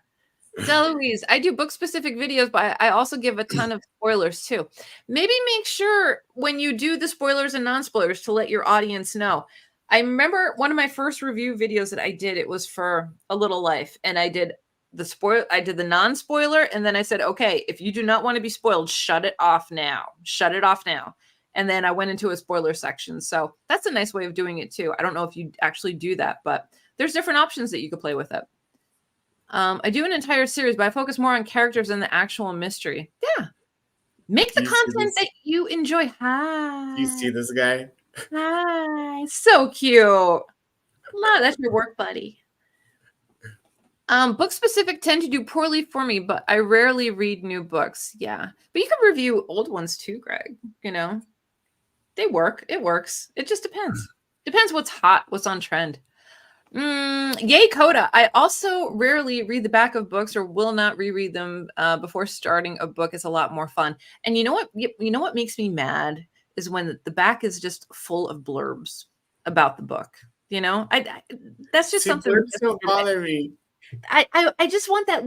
Delouise, I do book specific videos, but I also give a ton of spoilers too. Maybe make sure when you do the spoilers and non-spoilers to let your audience know. I remember one of my first review videos that I did, it was for A Little Life, and I did the non-spoiler, and then I said, okay, if you do not want to be spoiled, shut it off now. Shut it off now. And then I went into a spoiler section. So that's a nice way of doing it too. I don't know if you actually do that, but there's different options that you could play with it. I do an entire series, but I focus more on characters than the actual mystery. Yeah. Make the content that you enjoy. Hi. You see this guy? Hi. So cute. Love, that's your work buddy. Book specific tend to do poorly for me, but I rarely read new books. Yeah. But you could review old ones too, Greg. They work. It works. It just depends. Depends what's hot, what's on trend. Yay, Koda. I also rarely read the back of books or will not reread them before starting a book. It's a lot more fun. And you know what? You know what makes me mad is when the back is just full of blurbs about the book. You know, that's just See, something. blurbs don't bother me. I just want that a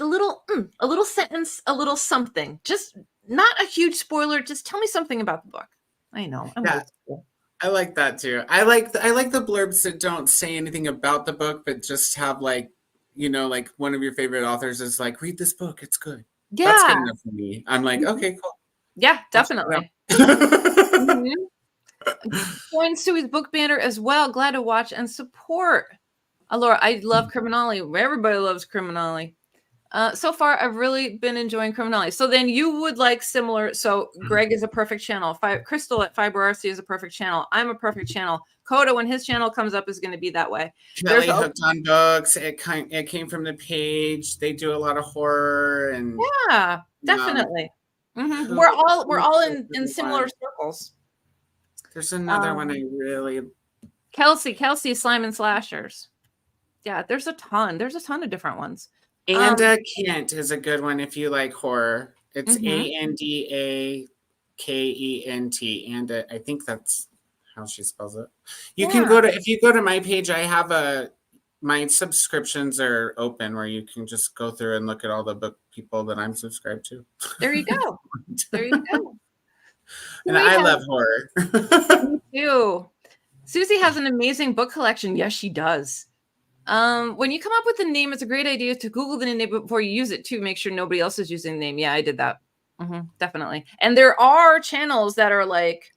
little sentence, a little something. Just not a huge spoiler. Just tell me something about the book. I know. I'm Yeah. old school. I like that too. I like the blurbs that don't say anything about the book, but just have like, like one of your favorite authors is like, read this book, it's good. That's good Yeah. enough for me. I'm like, okay, cool. Yeah, I'll check it definitely. out. Join Suey's book banner as well. Glad to watch and support. Laura, I love Criminale. Everybody loves Criminale. So far, I've really been enjoying Criminale. So then you would like similar. So Greg is a perfect channel. Crystal at Fiber RC is a perfect channel. I'm a perfect channel. Coda, when his channel comes up, is going to be that way. Kelly Hooked on Books. It came from the page. They do a lot of horror and yeah, definitely. We're all in similar circles. There's another one I really. Kelsey Slime and Slashers. Yeah, there's a ton. There's a ton of different ones. And Kent is a good one if you like horror. It's ANDAKENT, and I think that's how she spells it. You can go to if you go to my page. I have my subscriptions are open where you can just go through and look at all the book people that I'm subscribed to. There you go. There you go. And I love horror. Me too. Susie has an amazing book collection. Yes, she does. When you come up with a name, it's a great idea to Google the name before you use it too. Make sure nobody else is using the name. Yeah, I did that. Definitely. And there are channels that are like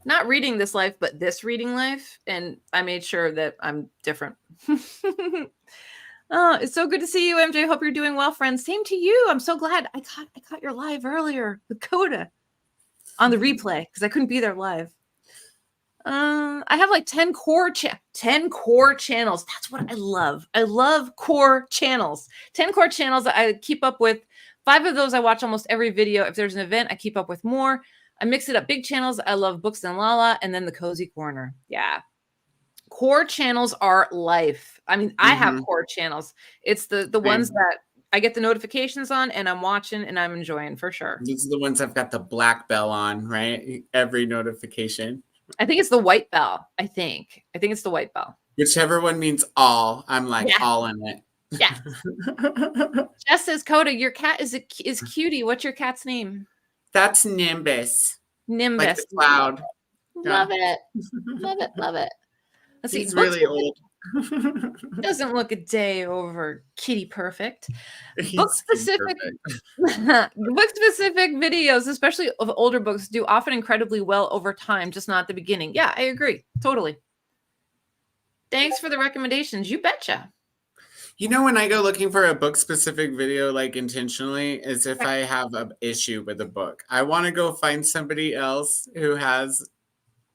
not reading this life, but this reading life. And I made sure that I'm different. Oh, it's so good to see you, MJ. Hope you're doing well, friends. Same to you. I'm so glad I caught your live earlier with Koda on the replay because I couldn't be there live. I have like 10 core channels. That's what I love. I love core channels. 10 core channels that I keep up with. 5 of those I watch almost every video. If there's an event, I keep up with more. I mix it up. Big channels. I love Books and Lala, and then the Cozy Corner. Yeah. Core channels are life. I mean, I have core channels. It's the ones that I get the notifications on and I'm watching and I'm enjoying for sure. These are the ones I've got the black bell on, right? Every notification. I think it's the white bell. I think it's the white bell. Whichever one means all. I'm like all in it. Yeah. Jess says, Coda, your cat is cutie. What's your cat's name? That's Nimbus. Nimbus. Like the cloud. Love it. Love it. Love it. Let's see. He's really old. Doesn't look a day over kitty perfect. Book specific videos, especially of older books, do often incredibly well over time, just not at the beginning. Yeah, I agree. Totally. Thanks for the recommendations. You betcha. You know, when I go looking for a book specific video, like intentionally, is if I have an issue with a book. I want to go find somebody else who has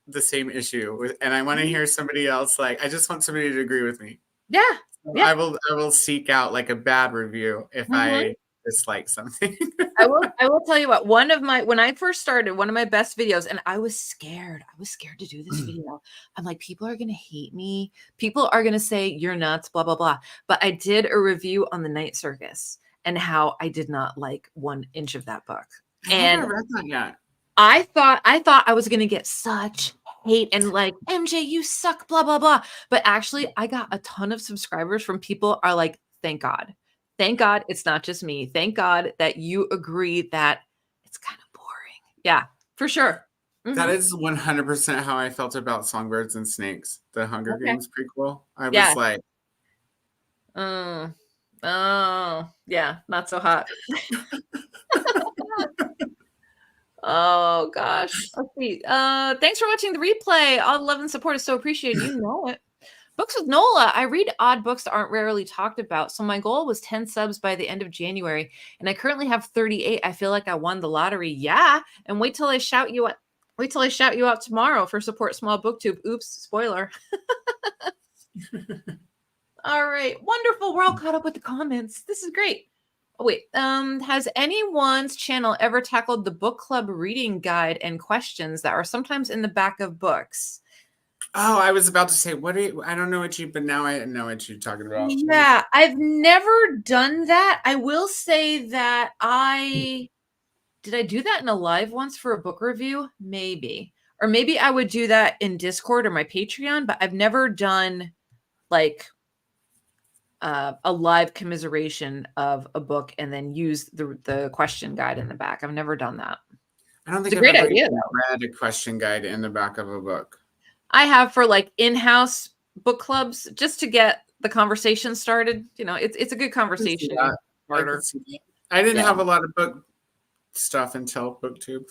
the same issue with, and I want to hear somebody else. Like, I just want somebody to agree with me. Yeah. So I will seek out like a bad review if I dislike something. I will tell you what, when I first started, one of my best videos, and I was scared to do this video. I'm like, people are going to hate me. People are going to say you're nuts, blah, blah, blah. But I did a review on The Night Circus and how I did not like 1 inch of that book. I haven't read that yet. I thought I was going to get such hate and like, MJ, you suck, blah, blah, blah. But actually, I got a ton of subscribers from people are like, thank God. Thank God it's not just me. Thank God that you agree that it's kind of boring. Yeah, for sure. That is 100% how I felt about Songbirds and Snakes, the Hunger Games prequel. I was like, oh, yeah, not so hot. Oh gosh. Let's see. Thanks for watching the replay. All love and support is so appreciated. You know it. Books with Nola. I read odd books that aren't rarely talked about. So my goal was 10 subs by the end of January, and I currently have 38. I feel like I won the lottery. Yeah. And wait till I shout you out tomorrow for support small booktube. Oops, spoiler. All right. Wonderful. We're all caught up with the comments. This is great. Oh, wait. Has anyone's channel ever tackled the book club reading guide and questions that are sometimes in the back of books? Oh, I was about to say, what are you, I don't know what you, but now I know what you're talking about. Yeah, I've never done that. I will say that did I do that in a live once for a book review? Maybe. Or maybe I would do that in Discord or my Patreon, but I've never done like a live commiseration of a book and then use the question guide in the back. I've never done that. I don't It's think a I've great ever idea, even though. read a question guide in the back of a book. I have for like in-house book clubs just to get the conversation started. You know, it's a good conversation. I can see that. I didn't have a lot of book stuff until BookTube.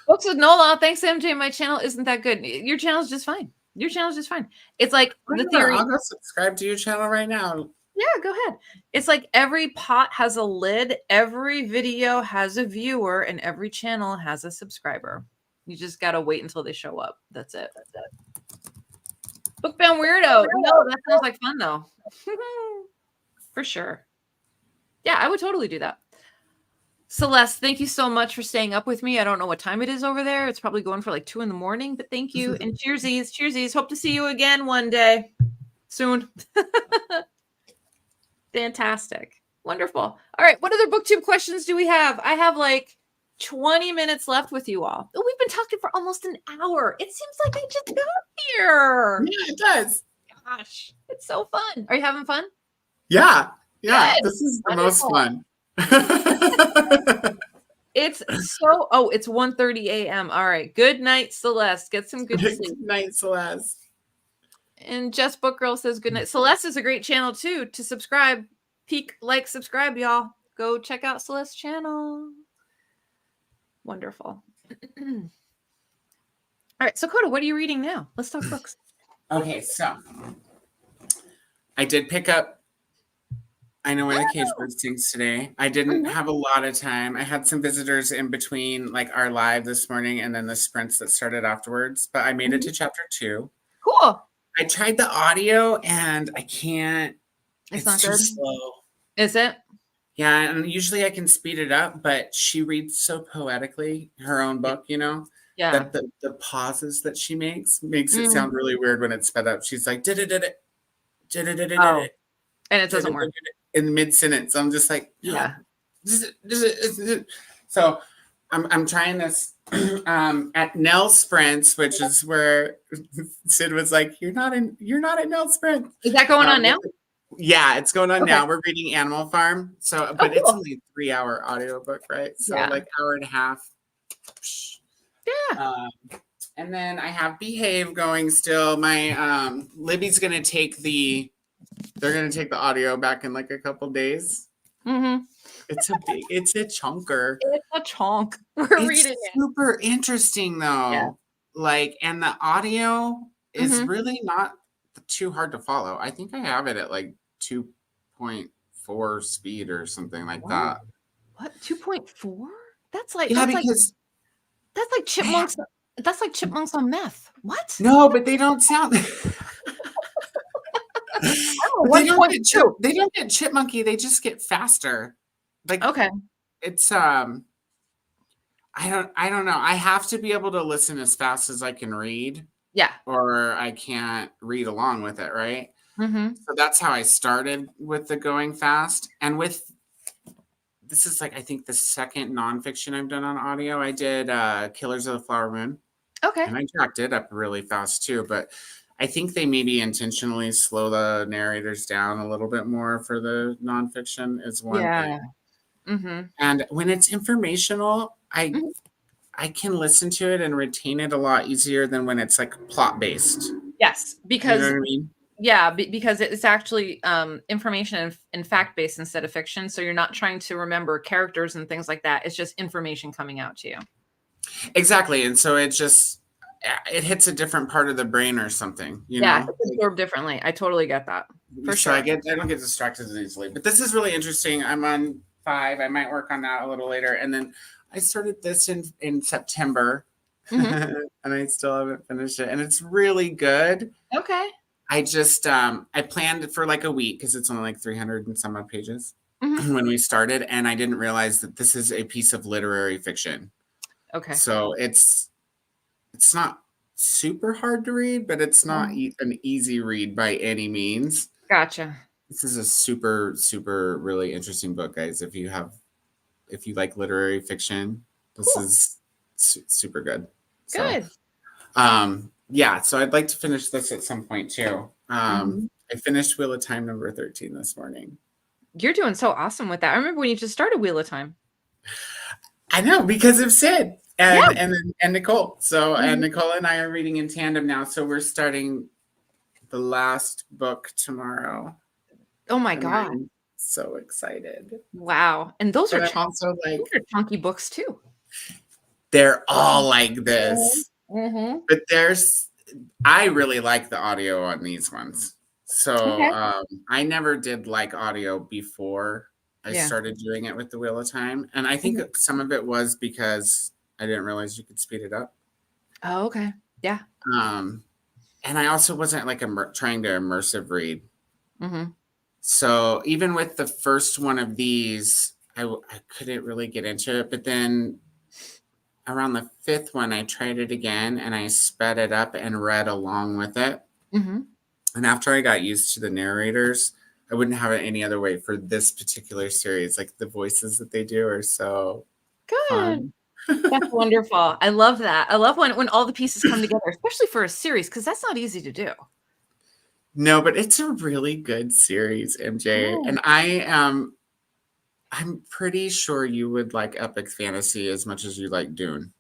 Books with Nola. Thanks, MJ. My channel isn't that good. Your channel's just fine. Your channel's just fine. It's like the theory. I'll go subscribe to your channel right now. Yeah, go ahead. It's like every pot has a lid, every video has a viewer, and every channel has a subscriber. You just gotta wait until they show up. That's it. Bookbound weirdo. No, that sounds like fun though. For sure. Yeah, I would totally do that. Celeste, thank you so much for staying up with me. I don't know what time it is over there. It's probably going for like 2 a.m, but thank you. And cheersies, cheersies. Hope to see you again one day soon. Fantastic. Wonderful. All right. What other BookTube questions do we have? I have like 20 minutes left with you all. Oh, we've been talking for almost an hour. It seems like I just got here. Yeah, it does. Gosh, it's so fun. Are you having fun? Yeah. Yeah. Good. This is the Wonderful. most fun. It's 1:30 a.m. All right. Good night, Celeste. Get some good sleep. Good night, Celeste. And Jess Book Girl says good night. Celeste is a great channel too to subscribe. Peek, like, subscribe, y'all. Go check out Celeste's channel. Wonderful. All right. So Koda, what are you reading now? Let's talk books. Okay, so I did pick up I Know Where the Cage Bird Sings today. I didn't have a lot of time. I had some visitors in between like our live this morning and then the sprints that started afterwards, but I made it to chapter 2. Cool. I tried the audio and I can't. It's not too good. slow. Is it? Yeah, and usually I can speed it up, but she reads so poetically, her own book, you know, Yeah. that the pauses that she makes it sound really weird when it's sped up. She's like, did it, Oh, and it doesn't work. In mid-sentence. I'm just like, Yeah. So I'm trying this at Nell Sprints, which is where Sid was like, you're not at Nell Sprint. Is that going on now? Yeah, it's going on now. We're reading Animal Farm. So, but it's only a 3-hour audiobook, right? So like hour and a half. Yeah. And then I have Behave going still. My Libby's gonna take the audio back in like a couple days. It's a chunker. It's a chunk. We're reading it. Super interesting though. Yeah. Like, and the audio is really not too hard to follow. I think I have it at like 2.4 speed or something like that. What? 2.4? That's like because that's like chipmunks. That's like chipmunks on meth. What? No, but they don't sound. They don't get chipmunky. They just get faster. Like, okay, it's I don't know. I have to be able to listen as fast as I can read. Yeah. Or I can't read along with it, right? So that's how I started with the going fast. And this is like, I think the second nonfiction I've done on audio. I did Killers of the Flower Moon. Okay. And I jacked it up really fast too. But I think they maybe intentionally slow the narrators down a little bit more for the nonfiction is one thing. And when it's informational, I can listen to it and retain it a lot easier than when it's like plot based. Yes, because you know what I mean? Yeah, because it's actually information and fact based instead of fiction. So you're not trying to remember characters and things like that. It's just information coming out to you. Exactly, and so it hits a different part of the brain or something. You know, it's absorbed differently. I totally get that. For sure. I don't get distracted as easily. But this is really interesting. I'm on 5. I might work on that a little later, and then I started this in September, and I still haven't finished it. And it's really good. Okay. I just I planned it for like a week because it's only like 300 and some odd pages when we started, and I didn't realize that this is a piece of literary fiction. Okay. So it's it's not super hard to read, but it's not an easy read by any means. Gotcha. This is a super, super, really interesting book, guys. If you like literary fiction, this is super good. Good. So, yeah, so I'd like to finish this at some point too. I finished Wheel of Time number 13 this morning. You're doing so awesome with that. I remember when you just started Wheel of Time. I know, because of Sid and Nicole. So and Nicole and I are reading in tandem now. So we're starting the last book tomorrow. Oh my God. I'm so excited. Wow. And those are chunky books too. They're all like this. But I really like the audio on these ones. So I never did like audio before I started doing it with the Wheel of Time. And I think some of it was because I didn't realize you could speed it up. Oh, okay. Yeah. And I also wasn't like trying to immersive read. So even with the first one of these, I couldn't really get into it. But then around the fifth one, I tried it again and I sped it up and read along with it. And after I got used to the narrators, I wouldn't have it any other way for this particular series. Like the voices that they do are so good. Fun. That's wonderful. I love that. I love when all the pieces come together, especially for a series, because that's not easy to do. No, but it's a really good series, MJ. And I'm pretty sure you would like epic fantasy as much as you like Dune.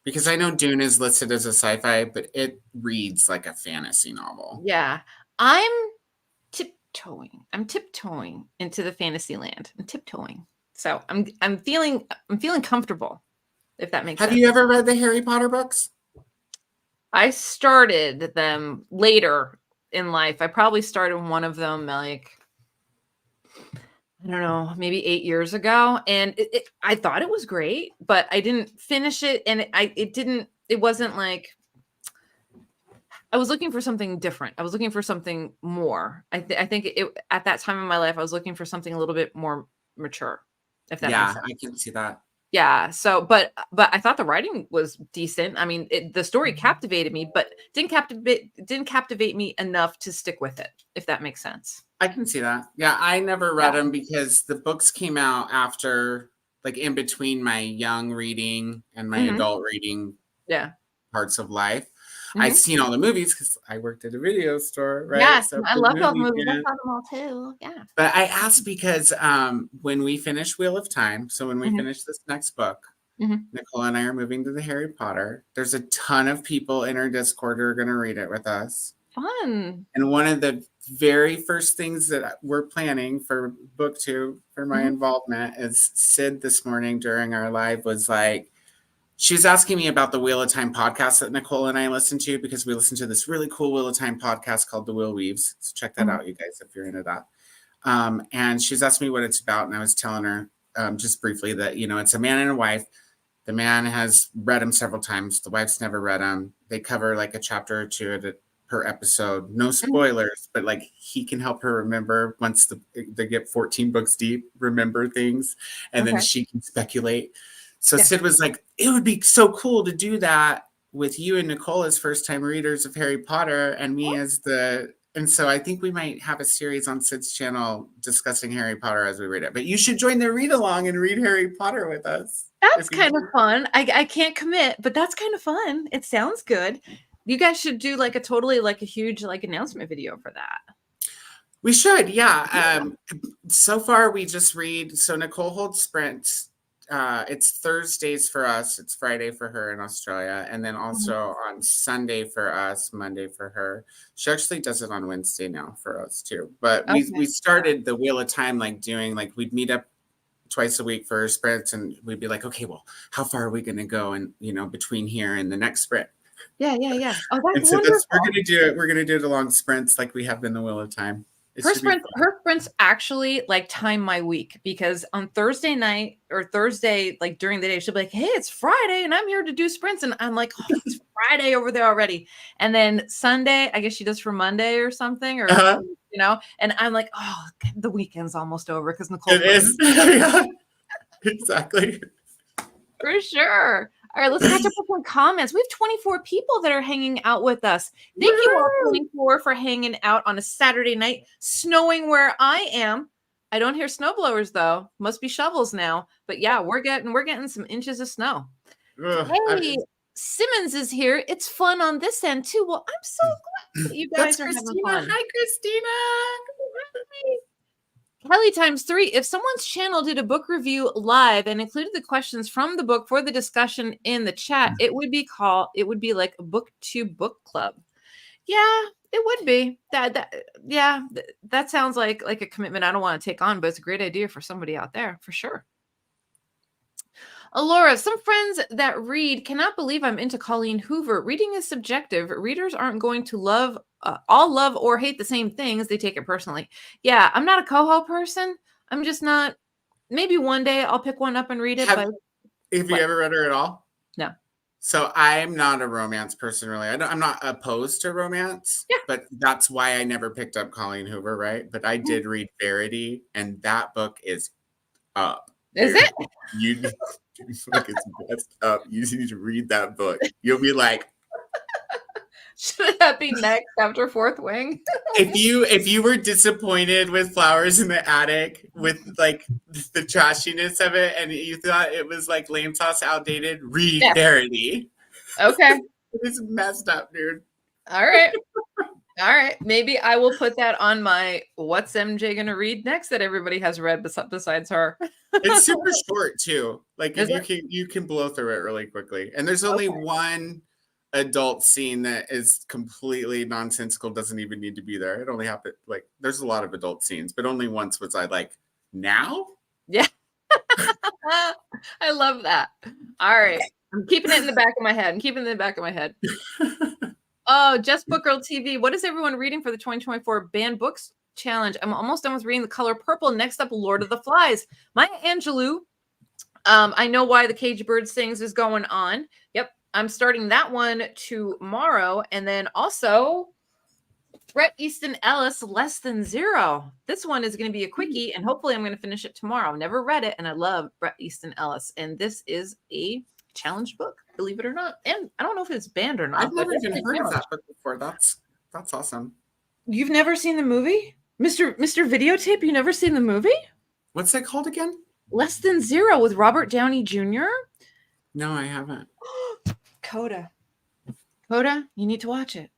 Because I know Dune is listed as a sci-fi, but it reads like a fantasy novel. Yeah. I'm tiptoeing into the fantasy land. I'm tiptoeing. So I'm feeling comfortable, if that makes sense. Have you ever read the Harry Potter books? I started them later in life. I probably started one of them like, I don't know, maybe 8 years ago. And I thought it was great, but I didn't finish it. And it wasn't like, I was looking for something different. I was looking for something more. I think at that time in my life, I was looking for something a little bit more mature, if that makes sense. I can see that. Yeah. So, but I thought the writing was decent. I mean, the story captivated me, but didn't captivate me enough to stick with it, if that makes sense. I can see that. Yeah, I never read them because the books came out after, like in between my young reading and my adult reading parts of life. I'd seen all the movies because I worked at a video store, right? Yes, so I loved all the movies. I saw them all too. Yeah. But I asked because when we finish Wheel of Time, so when we finish this next book, Nicole and I are moving to the Harry Potter. There's a ton of people in our Discord who are going to read it with us. Fun. And one of the very first things that we're planning for BookTube for my involvement is Sid this morning during our live was like, she was asking me about the Wheel of Time podcast that Nicole and I listen to because we listen to this really cool Wheel of Time podcast called The Wheel Weaves. So check that out, you guys, if you're into that. And she's asked me what it's about. And I was telling her just briefly that, it's a man and a wife. The man has read them several times. The wife's never read them. They cover like a chapter or two per episode. No spoilers, but like he can help her remember once they get 14 books deep, remember things. And then she can speculate. So Sid was like, it would be so cool to do that with you and Nicole as first-time readers of Harry Potter and me and so I think we might have a series on Sid's channel discussing Harry Potter as we read it. But you should join the read-along and read Harry Potter with us. That's kind of fun. I can't commit, but that's kind of fun. It sounds good. You guys should do like a huge like announcement video for that. We should, yeah. So far we just read, so Nicole holds sprints. It's Thursdays for us. It's Friday for her in Australia. And then also on Sunday for us, Monday for her. She actually does it on Wednesday now for us too. But we started the Wheel of Time, like doing, like we'd meet up twice a week for her sprints and we'd be like, okay, well, how far are we going to go? And, between here and the next sprint. Yeah. Oh, that's so wonderful. We're going to do it. We're going to do it along sprints like we have been the Wheel of Time. Her sprints actually like time my week because on Thursday night or Thursday, like during the day, she'll be like, hey, it's Friday and I'm here to do sprints. And I'm like, oh, it's Friday over there already. And then Sunday, I guess she does for Monday or something or, and I'm like, oh, the weekend's almost over because Nicole. It is. Yeah, exactly. For sure. All right, let's catch up with some comments. We have 24 people that are hanging out with us. Thank you all 24 for hanging out on a Saturday night, snowing where I am. I don't hear snowblowers though. Must be shovels now. But yeah, we're getting some inches of snow. Hey, Simmons is here. It's fun on this end too. Well, I'm so glad that you guys are having fun. Hi, Christina. Kelly ×3. If someone's channel did a book review live and included the questions from the book for the discussion in the chat, it would be like a BookTube book club. Yeah, it would be. That sounds like a commitment I don't want to take on, but it's a great idea for somebody out there for sure. Alora, some friends that read cannot believe I'm into Colleen Hoover. Reading is subjective. Readers aren't going to all love or hate the same things. They take it personally. Yeah, I'm not a coho person. I'm just not. Maybe one day I'll pick one up and read it. Have you ever read her at all? No. So I'm not a romance person, really. I'm not opposed to romance, but that's why I never picked up Colleen Hoover, right? But I did read Verity, and that book is up. Is it? It's messed up. You need to read that book. You'll be like, should that be next after Fourth Wing? if you were disappointed with Flowers in the Attic, with like the trashiness of it, and you thought it was like lame sauce outdated, read Verity. Okay. It's messed up, dude. All right. All right. Maybe I will put that on my what's MJ gonna read next that everybody has read besides her. It's super short too. Like you can blow through it really quickly. And there's only one adult scene that is completely nonsensical, doesn't even need to be there. It only happened there's a lot of adult scenes, but only once was I like, now? Yeah. I love that. All right. I'm keeping it in the back of my head. Oh, Just Book Girl TV. What is everyone reading for the 2024 Banned Books Challenge? I'm almost done with reading The Color Purple. Next up, Lord of the Flies. Maya Angelou. I Know Why the Caged Bird Sings is going on. Yep. I'm starting that one tomorrow. And then also Bret Easton Ellis, Less Than Zero. This one is going to be a quickie, and hopefully I'm going to finish it tomorrow. Never read it, and I love Bret Easton Ellis. And this is a challenge book, believe it or not. And I don't know if it's banned or not. I've never even heard of that book before. That's awesome. You've never seen the movie? Mr. Videotape, you never seen the movie? What's that called again? Less Than Zero with Robert Downey Jr. No, I haven't. Koda, you need to watch it.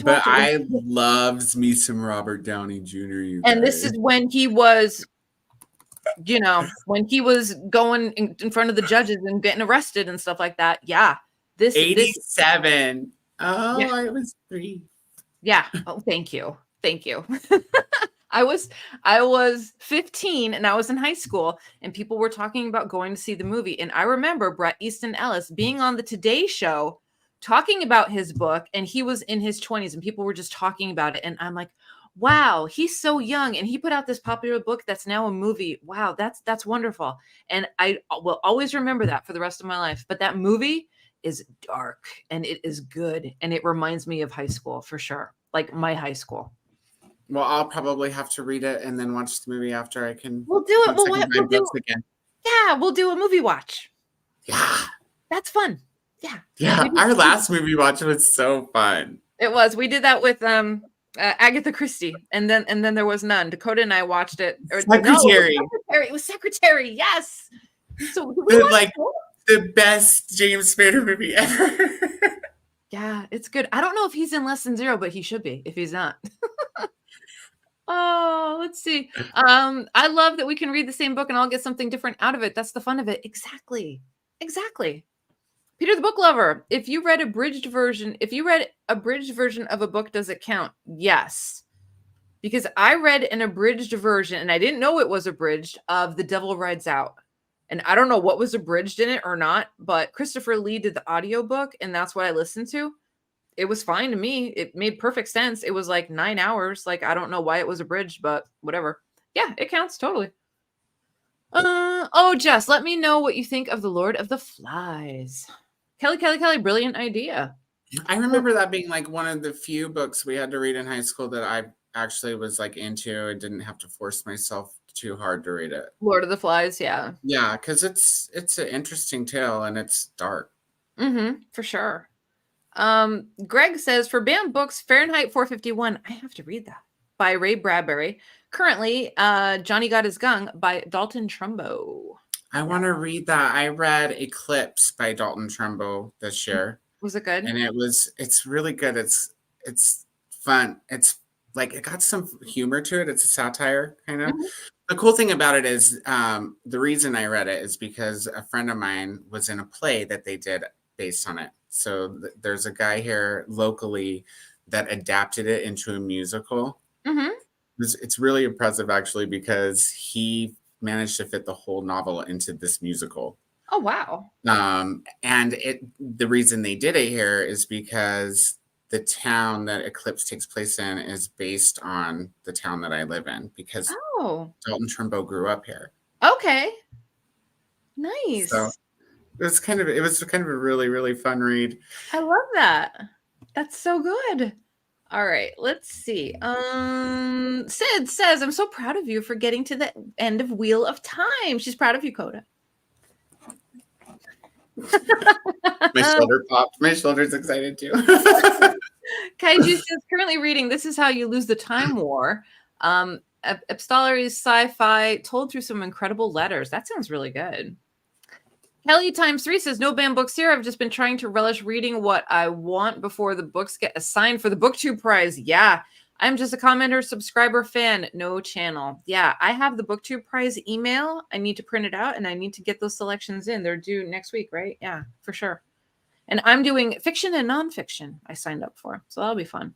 But I loves me some Robert Downey Jr. This is when he was, when he was going in front of the judges and getting arrested and stuff like that. Yeah. 87. Oh, yeah. I was 3. Yeah. Oh, thank you. I was 15 and I was in high school, and people were talking about going to see the movie. And I remember Bret Easton Ellis being on the Today Show talking about his book, and he was in his 20s and people were just talking about it. And I'm like, wow, he's so young, and he put out this popular book that's now a movie. Wow, that's wonderful. And I will always remember that for the rest of my life. But that movie is dark and it is good, and it reminds me of high school for sure, like my high school. Well, I'll probably have to read it and then watch the movie after I can. We'll do it. We'll do again. Yeah, we'll do a movie watch. Yeah, that's fun. Yeah. Our last movie watch was so fun. It was. We did that with Agatha Christie, and then there was none. Dakota and I watched it. Secretary. It was Secretary. Yes. So the best James Spader movie ever. Yeah, it's good. I don't know if he's in Less Than Zero, but he should be if he's not. Oh, let's see. I love that we can read the same book and I'll get something different out of it. That's the fun of it. Exactly. Peter the Book Lover. If you read a abridged version of a book, does it count? Yes. Because I read an abridged version, and I didn't know it was abridged, of The Devil Rides Out. And I don't know what was abridged in it or not, but Christopher Lee did the audiobook, and that's what I listened to. It was fine to me. It made perfect sense. It was like 9 hours. Like, I don't know why it was abridged, but whatever. Yeah, it counts totally. Jess, let me know what you think of The Lord of the Flies. Kelly, brilliant idea. I remember that being like one of the few books we had to read in high school that I actually was like into and didn't have to force myself too hard to read it. Lord of the Flies, yeah. Yeah, because it's an interesting tale and it's dark. For sure. Greg says, for banned books, Fahrenheit 451. I have to read that, by Ray Bradbury. Currently, Johnny Got His Gun by Dalton Trumbo. I want to read that. I read Eclipse by Dalton Trumbo this year. Was it good? And it's really good. It's fun. It's like, it got some humor to it. It's a satire, kind of. The cool thing about it is, the reason I read it is because a friend of mine was in a play that they did based on it. So there's a guy here locally that adapted it into a musical. It's really impressive, actually, because he managed to fit the whole novel into this musical. Oh, wow. And the reason they did it here is because the town that Eclipse takes place in is based on the town that I live in, because Dalton Trumbo grew up here. Okay. Nice. So it was kind of a really, really fun read. I love that. That's so good. All right, let's see. Sid says, I'm so proud of you for getting to the end of Wheel of Time. She's proud of you, Koda. My shoulder popped. My shoulder's excited too. Kaiju says, currently reading This Is How You Lose the Time War. Epistolary sci-fi told through some incredible letters. That sounds really good. Kelly ×3 says, no banned books here. I've just been trying to relish reading what I want before the books get assigned for the BookTube prize. Yeah, I'm just a commenter, subscriber, fan, no channel. Yeah, I have the BookTube prize email. I need to print it out, and I need to get those selections in. They're due next week, right? Yeah, for sure. And I'm doing fiction and nonfiction I signed up for, so that'll be fun.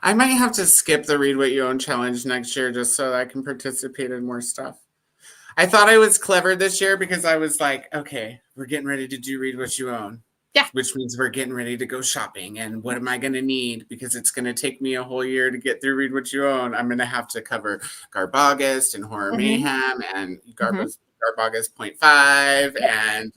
I might have to skip the Read What You Own challenge next year just so that I can participate in more stuff. I thought I was clever this year because I was like, okay, we're getting ready to do Read What You Own. Yeah. Which means we're getting ready to go shopping. And what am I going to need? Because it's going to take me a whole year to get through Read What You Own. I'm going to have to cover Garb August and Horror Mayhem and Garb August 0.5 and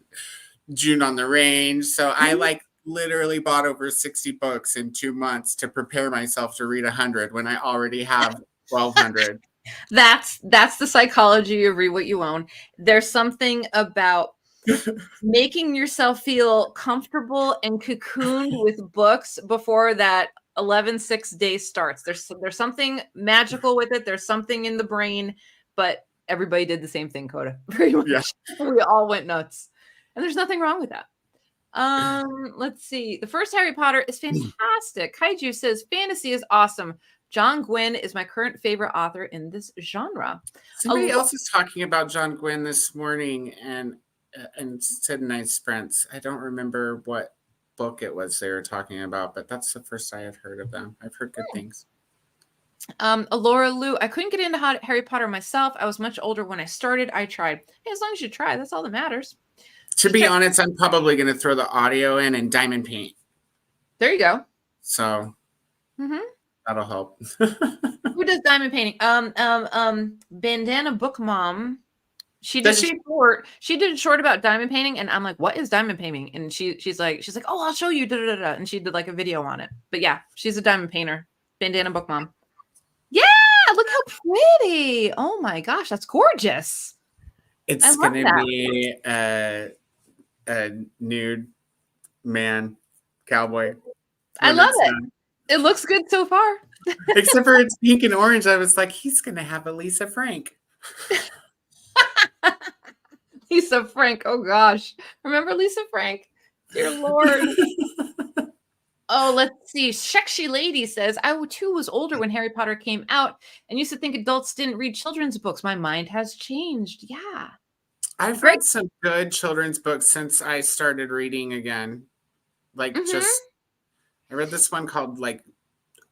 June on the Range. So I literally bought over 60 books in 2 months to prepare myself to read 100 when I already have 1,200. That's the psychology of Read What You Own. There's something about making yourself feel comfortable and cocooned with books before that 11/6 day starts. There's something magical with it. There's something in the brain, but everybody did the same thing, Koda. Pretty much. Yeah. We all went nuts. And there's nothing wrong with that. Let's see. The first Harry Potter is fantastic. Kaiju says, fantasy is awesome. John Gwynne is my current favorite author in this genre. Somebody else is talking about John Gwynne this morning and said nice sprints. I don't remember what book it was they were talking about, but that's the first I had heard of them. I've heard good things. Laura Lou, I couldn't get into Harry Potter myself. I was much older when I started. I tried. Hey, as long as you try, that's all that matters. To be honest, I'm probably going to throw the audio in and diamond paint. There you go. So that'll help. Who does diamond painting? Bandana Book Mom. She did a short about diamond painting, and I'm like, what is diamond painting? And she's like, oh, I'll show you. Da, da, da, da. And she did like a video on it. But yeah, she's a diamond painter. Bandana Book Mom. Yeah, look how pretty. Oh my gosh, that's gorgeous. It's going to be a nude man cowboy. I love it. It looks good so far. Except for it's pink and orange. I was like, he's going to have a Lisa Frank. Lisa Frank. Oh gosh. Remember Lisa Frank? Dear Lord. Oh, let's see. Sexy Lady says, I too was older when Harry Potter came out and used to think adults didn't read children's books. My mind has changed. Yeah. I've read some good children's books since I started reading again. Like I read this one called like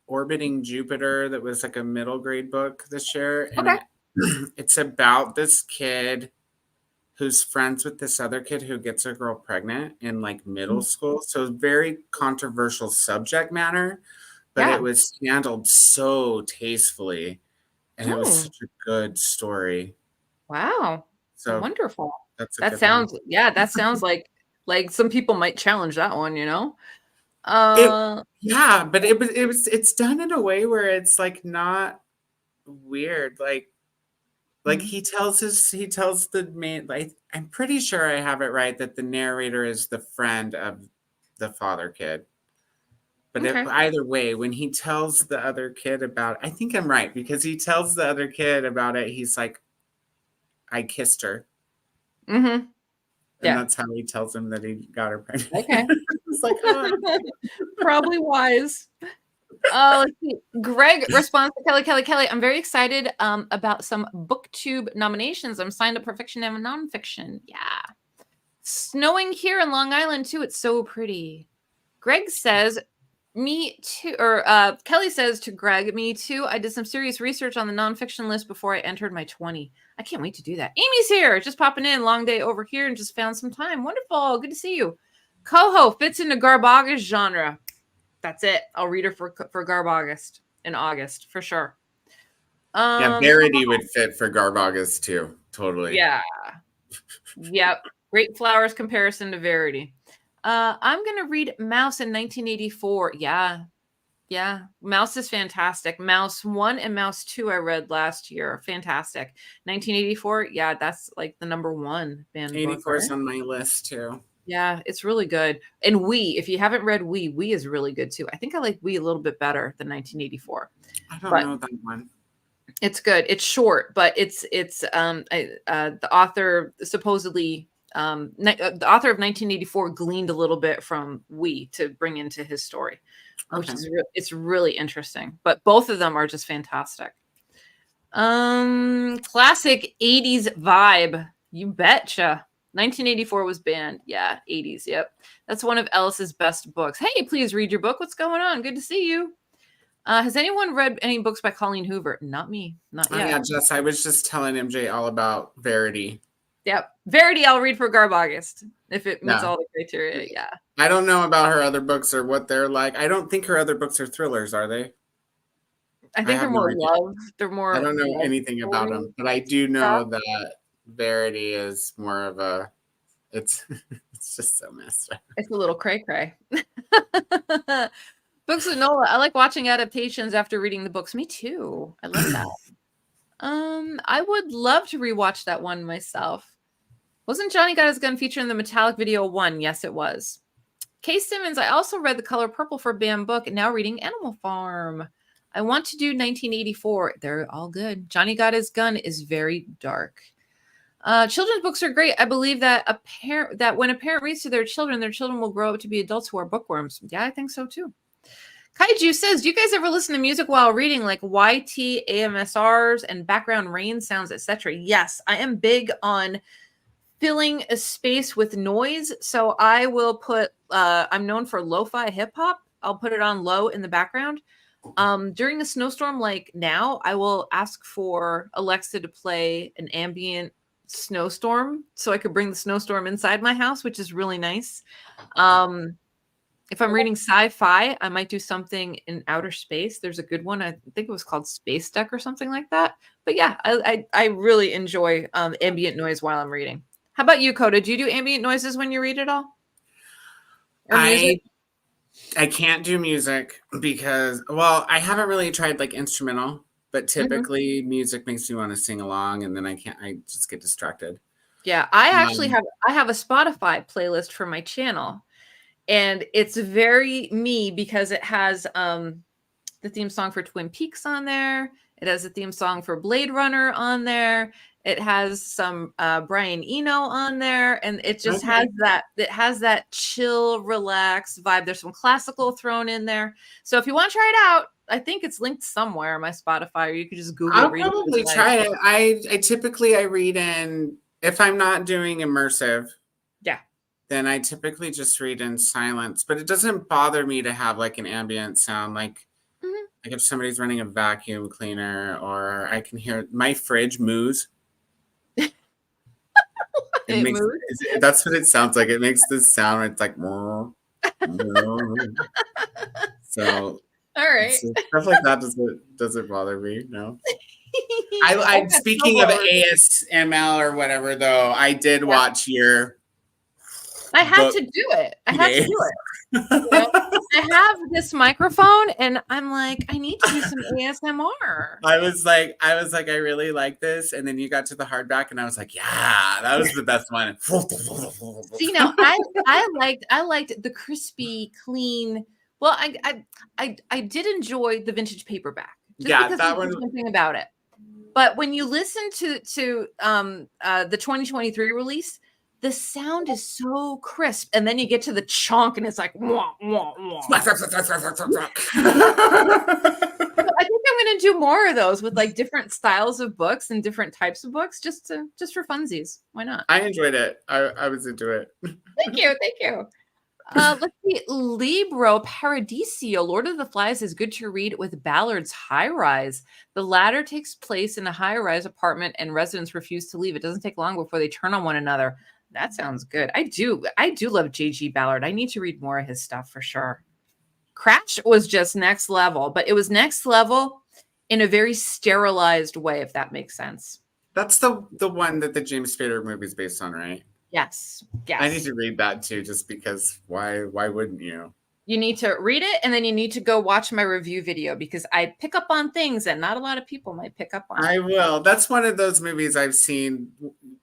Orbiting Jupiter that was like a middle grade book this year. And it's about this kid who's friends with this other kid who gets a girl pregnant in like middle school. So very controversial subject matter, but it was handled so tastefully. And it was such a good story. Wow. So wonderful. That sounds like some people might challenge that one, you know? But it's done in a way where it's like not weird. Like he tells the main, like, I'm pretty sure I have it right that the narrator is the friend of the father kid. But Okay. either way, when he tells the other kid about it, I think I'm right, because he tells the other kid about it. He's like, I kissed her. Mm-hmm. And that's how he tells him that he got her pregnant. Okay. It's like, oh. Probably wise. Let's see. Greg responds to Kelly. I'm very excited about some BookTube nominations. I'm signed up for fiction and nonfiction. Yeah. Snowing here in Long Island too. It's so pretty. Greg says, me too, or Kelly says to Greg, me too. I did some serious research on the nonfiction list before I entered my 20. I can't wait to do that. Amy's here, just popping in. Long day over here and just found some time. Wonderful. Good to see you. Coho fits into Garbagas genre. That's it. I'll read her for Garbagas in August for sure. Yeah, Verity would fit for Garbagas too. Totally. Yeah. Yep. Great Flowers comparison to Verity. I'm going to read Mouse in 1984. Yeah. Yeah. Mouse is fantastic. Mouse 1 and Mouse 2 I read last year. Fantastic. 1984. Yeah, that's like the number 1 band. 84 is on my list too. Yeah, it's really good. And if you haven't read We is really good too. I think I like We a little bit better than 1984. I don't know that one. It's good. It's short, but it's the author supposedly the author of 1984 gleaned a little bit from We to bring into his story, which is it's really interesting. But both of them are just fantastic. Classic 80s vibe. You betcha. 1984 was banned. Yeah, 80s. Yep. That's one of Ellis's best books. Hey, please read your book. What's going on? Good to see you. Has anyone read any books by Colleen Hoover? Not me. Not yet. Yeah, Jess, I was just telling MJ all about Verity. Yep. Verity I'll read for Garbagas if it meets all the criteria. Yeah. I don't know about her other books or what they're like. I don't think her other books are thrillers, are they? I think they're more love. They're more. I don't know anything about them, but I do know that Verity is more of a. It's just so messed up. It's a little cray cray. Books with Nola. I like watching adaptations after reading the books. Me too. I love that. I would love to rewatch that one myself. Wasn't Johnny Got His Gun featured in the Metallic Video 1? Yes, it was. Kay Simmons. I also read The Color Purple for BAM book and now reading Animal Farm. I want to do 1984. They're all good. Johnny Got His Gun is very dark. Children's books are great. I believe that when a parent reads to their children will grow up to be adults who are bookworms. Yeah, I think so too. Kaiju says, do you guys ever listen to music while reading, like YT, AMSRs, and background rain sounds, etc.? Yes, I am big on filling a space with noise. So I will put, I'm known for lo-fi hip-hop. I'll put it on low in the background. During a snowstorm like now, I will ask for Alexa to play an ambient snowstorm so I could bring the snowstorm inside my house, which is really nice. If I'm reading sci-fi, I might do something in outer space. There's a good one. I think it was called Space Deck or something like that. But yeah, I really enjoy ambient noise while I'm reading. How about you, Koda? Do you do ambient noises when you read at all? Or music? I can't do music because, well, I haven't really tried like instrumental, but typically music makes me want to sing along, and then I just get distracted. Yeah, I actually have a Spotify playlist for my channel. And it's very me because it has the theme song for Twin Peaks on there. It has a theme song for Blade Runner on there. It has some Brian Eno on there. And it just has that chill, relaxed vibe. There's some classical thrown in there. So if you want to try it out, I think it's linked somewhere on my Spotify, or you could just Google it. I'll probably try it. I typically read in, if I'm not doing immersive. Yeah. Then I typically just read in silence, but it doesn't bother me to have like an ambient sound, like if somebody's running a vacuum cleaner, or I can hear my fridge moves. That's what it sounds like. It makes this sound. It's like so. All right, stuff like that doesn't bother me. No. I speaking of ASMR or whatever, though, I did watch your I had to do it. I had to do it. You know, I have this microphone and I'm like, I need to do some ASMR. I was like, I really like this. And then you got to the hardback and I was like, yeah, that was the best one. See, now I liked the crispy, clean. Well, I did enjoy the vintage paperback. Just because that there's one. something about it. But when you listen to the 2023 release, the sound is so crisp, and then you get to the chonk, and it's like wah, wah, wah. I think I'm going to do more of those with like different styles of books and different types of books, just for funsies. Why not? I enjoyed it. I was into it. Thank you. Let's see. Libro Paradiso, Lord of the Flies is good to read with Ballard's High Rise. The latter takes place in a high-rise apartment and residents refuse to leave. It doesn't take long before they turn on one another. That sounds good. I do love J.G. Ballard. I need to read more of his stuff for sure. Crash was just next level, but it was next level in a very sterilized way, if that makes sense. That's the one that the James Spader movie is based on, right? Yes. I need to read that too, just because why wouldn't you? You need to read it, and then you need to go watch my review video because I pick up on things that not a lot of people might pick up on. I will. That's one of those movies I've seen,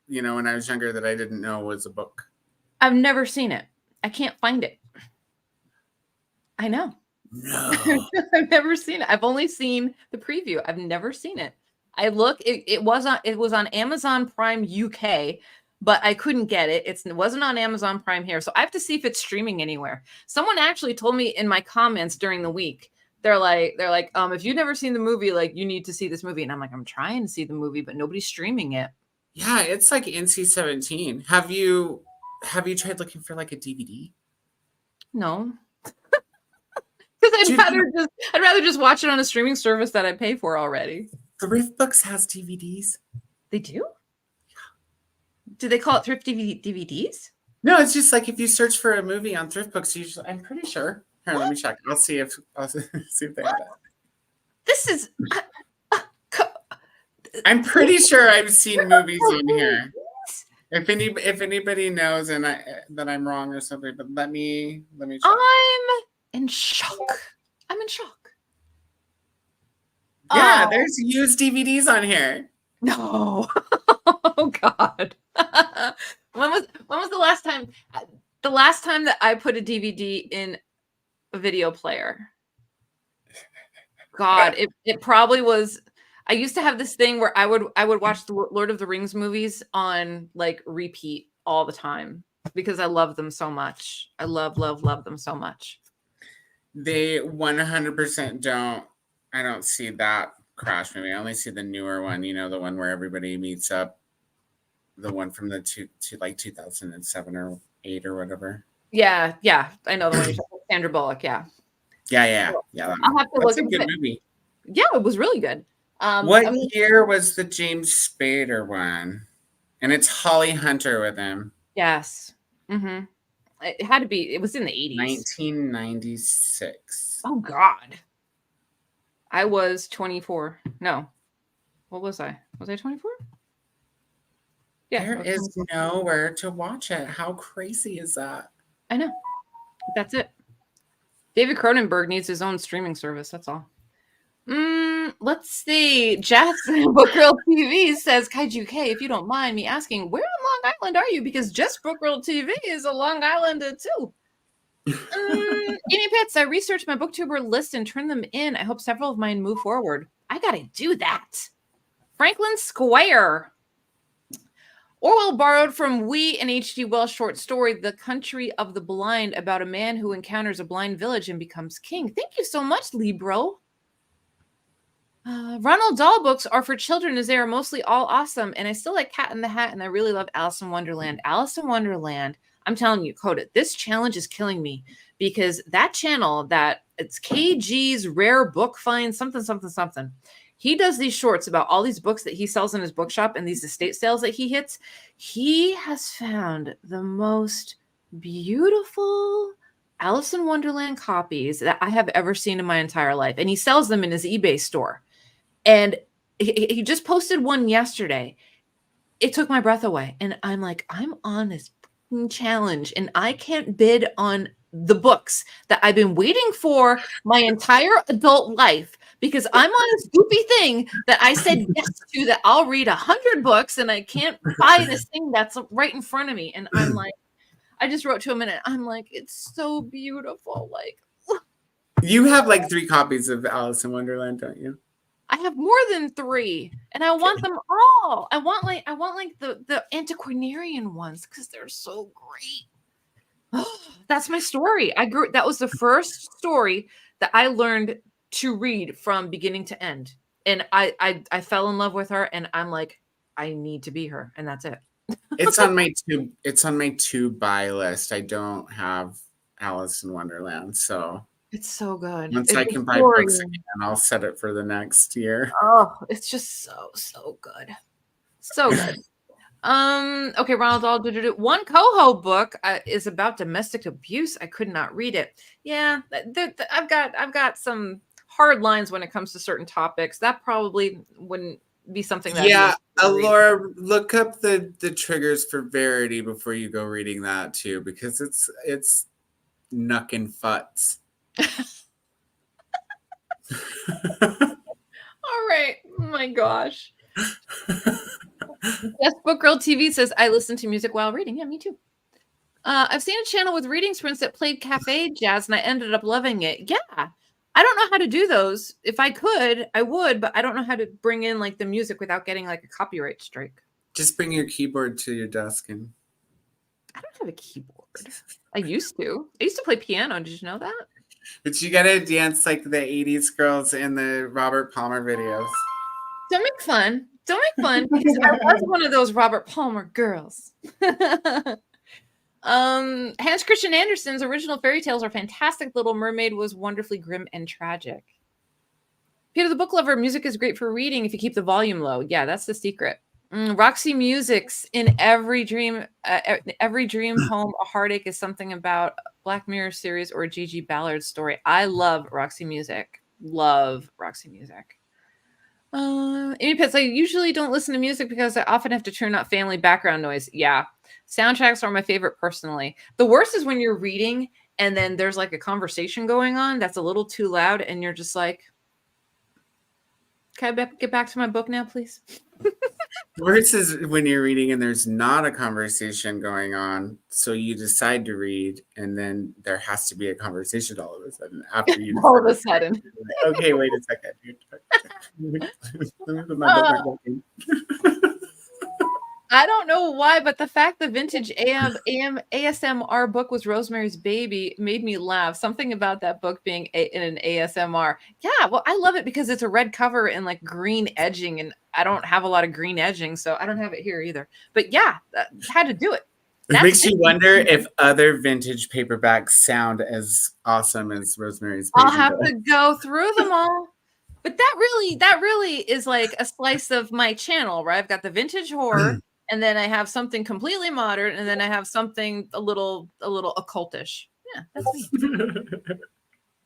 when I was younger that I didn't know was a book. I've never seen it. I can't find it. I know. No. I've never seen it. I've only seen the preview. I've never seen it. It was on Amazon Prime UK. But I couldn't get it. It wasn't on Amazon Prime here. So I have to see if it's streaming anywhere. Someone actually told me in my comments during the week, they're like, if you've never seen the movie, like you need to see this movie. And I'm like, I'm trying to see the movie, but nobody's streaming it. Yeah, it's like NC-17. Have you tried looking for like a DVD? No. Because I'd rather just watch it on a streaming service that I pay for already. Thrift Books has DVDs. They do? Do they call it thrift DVDs? No, it's just like if you search for a movie on Thrift Books, usually I'm pretty sure. Here, let me check. I'll see if they have that. This is. I'm pretty sure I've seen movies in here. If anybody knows that I'm wrong or something, but let me check. I'm in shock. Yeah, there's used DVDs on here. No. Oh God. When was the last time? The last time that I put a DVD in a video player. God, it probably was. I used to have this thing where I would watch the Lord of the Rings movies on like repeat all the time because I love them so much. I love them so much. They 100% don't. I don't see that Crash movie. I only see the newer one. The one where everybody meets up. The one from the 2007 or 8 or whatever. Yeah. I know the one you're talking about. Sandra Bullock. Yeah. I'll have to look. That's a good movie. Yeah, it was really good. What year was the James Spader one? And it's Holly Hunter with him. Yes. Mm-hmm. It had to be. It was in the 80s. 1996. Oh God. I was 24. No. What was I? Was I 24? Yeah. There is nowhere to watch it. How crazy is that? I know. That's it. David Cronenberg needs his own streaming service. That's all. Let's see. Jackson Book Girl TV says, Kaiju K, if you don't mind me asking, where on Long Island are you? Because just Book Girl TV is a Long Islander too. Guinea Pits, I researched my booktuber list and turned them in. I hope several of mine move forward. I gotta do that. Franklin Square. Orwell borrowed from Wee and H.G. Wells' short story, The Country of the Blind, about a man who encounters a blind village and becomes king. Thank you so much, Libro. Ronald Dahl books are for children as they are mostly all awesome, and I still like Cat in the Hat, and I really love Alice in Wonderland. Alice in Wonderland, I'm telling you, Koda, this challenge is killing me because that channel, that it's KG's Rare Book Find, something. He does these shorts about all these books that he sells in his bookshop and these estate sales that he hits. He has found the most beautiful Alice in Wonderland copies that I have ever seen in my entire life. And he sells them in his eBay store. And he just posted one yesterday. It took my breath away. And I'm like, I'm on this challenge, and I can't bid on the books that I've been waiting for my entire adult life, because I'm on this goopy thing that I said yes to, that I'll read 100 books and I can't buy this thing that's right in front of me. And I'm like, I just wrote to him and I'm like, it's so beautiful. Like, you have like 3 copies of Alice in Wonderland, don't you? I have more than 3, and I want them all. I want like the antiquarian ones because they're so great. That's my story. That was the first story that I learned to read from beginning to end. And I fell in love with her, and I'm like, I need to be her, and that's it. It's on my to buy list. I don't have Alice in Wonderland, so it's so good. Once I can buy books again, I'll set it for the next year. Oh, it's just so good. So good. Okay, Ronald Dahl, one coho book is about domestic abuse. I could not read it. Yeah, I've got some hard lines when it comes to certain topics. That probably wouldn't be something that. Yeah, Laura, look up the triggers for Verity before you go reading that too, because it's knuckin' futs. All right. Oh my gosh. Yes, Book Girl TV says, I listen to music while reading. Yeah, me too. I've seen a channel with reading sprints that played cafe jazz, and I ended up loving it. Yeah. I don't know how to do those. If I could, I would, but I don't know how to bring in like the music without getting like a copyright strike. Just bring your keyboard to your desk. And I don't have a keyboard. I used to play piano. Did you know that? But you gotta dance like the 80s girls in the Robert Palmer videos. Don't make fun. Because I was one of those Robert Palmer girls. Hans Christian Andersen's original fairy tales are fantastic. Little Mermaid was wonderfully grim and tragic. Peter the Book Lover, music is great for reading if you keep the volume low. Yeah, that's the secret. Roxy Music's in every dream home a heartache is something about Black Mirror series or Gigi Ballard's story. I love Roxy Music. Amy Pitts, I usually don't listen to music because I often have to turn off family background noise. Yeah. Soundtracks are my favorite personally. The worst is when you're reading and then there's like a conversation going on that's a little too loud and you're just like, can I get back to my book now, please? The worst is when you're reading and there's not a conversation going on, so you decide to read, and then there has to be a conversation all of a sudden after you. All of a sudden. Like, okay, wait a second. Let me put my book in. I don't know why, but the fact the vintage ASMR book was Rosemary's Baby made me laugh. Something about that book being in an ASMR. Yeah, well, I love it because it's a red cover and like green edging, and I don't have a lot of green edging, so I don't have it here either. But yeah, had to do it. It makes you wonder if other vintage paperbacks sound as awesome as Rosemary's Baby. I'll have to go through them all. But that really is like a slice of my channel, right? I've got the vintage horror. And then I have something completely modern, and then I have something a little occultish. Yeah, that's me.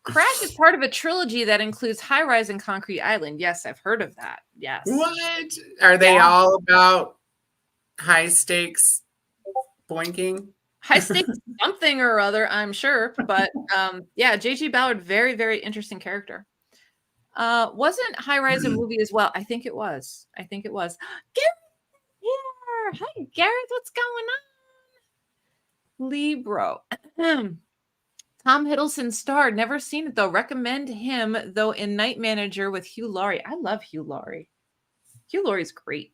Crash is part of a trilogy that includes High Rise and Concrete Island. Yes, I've heard of that. Yes. What? Are they all about high stakes boinking? High stakes something or other, I'm sure. But yeah, J.G. Ballard, very, very interesting character. Wasn't High Rise a movie as well? I think it was. Gary! Yeah. Hi, Gareth. What's going on? Libro. Tom Hiddleston starred. Never seen it, though. Recommend him, though, in Night Manager with Hugh Laurie. I love Hugh Laurie. Hugh Laurie's great.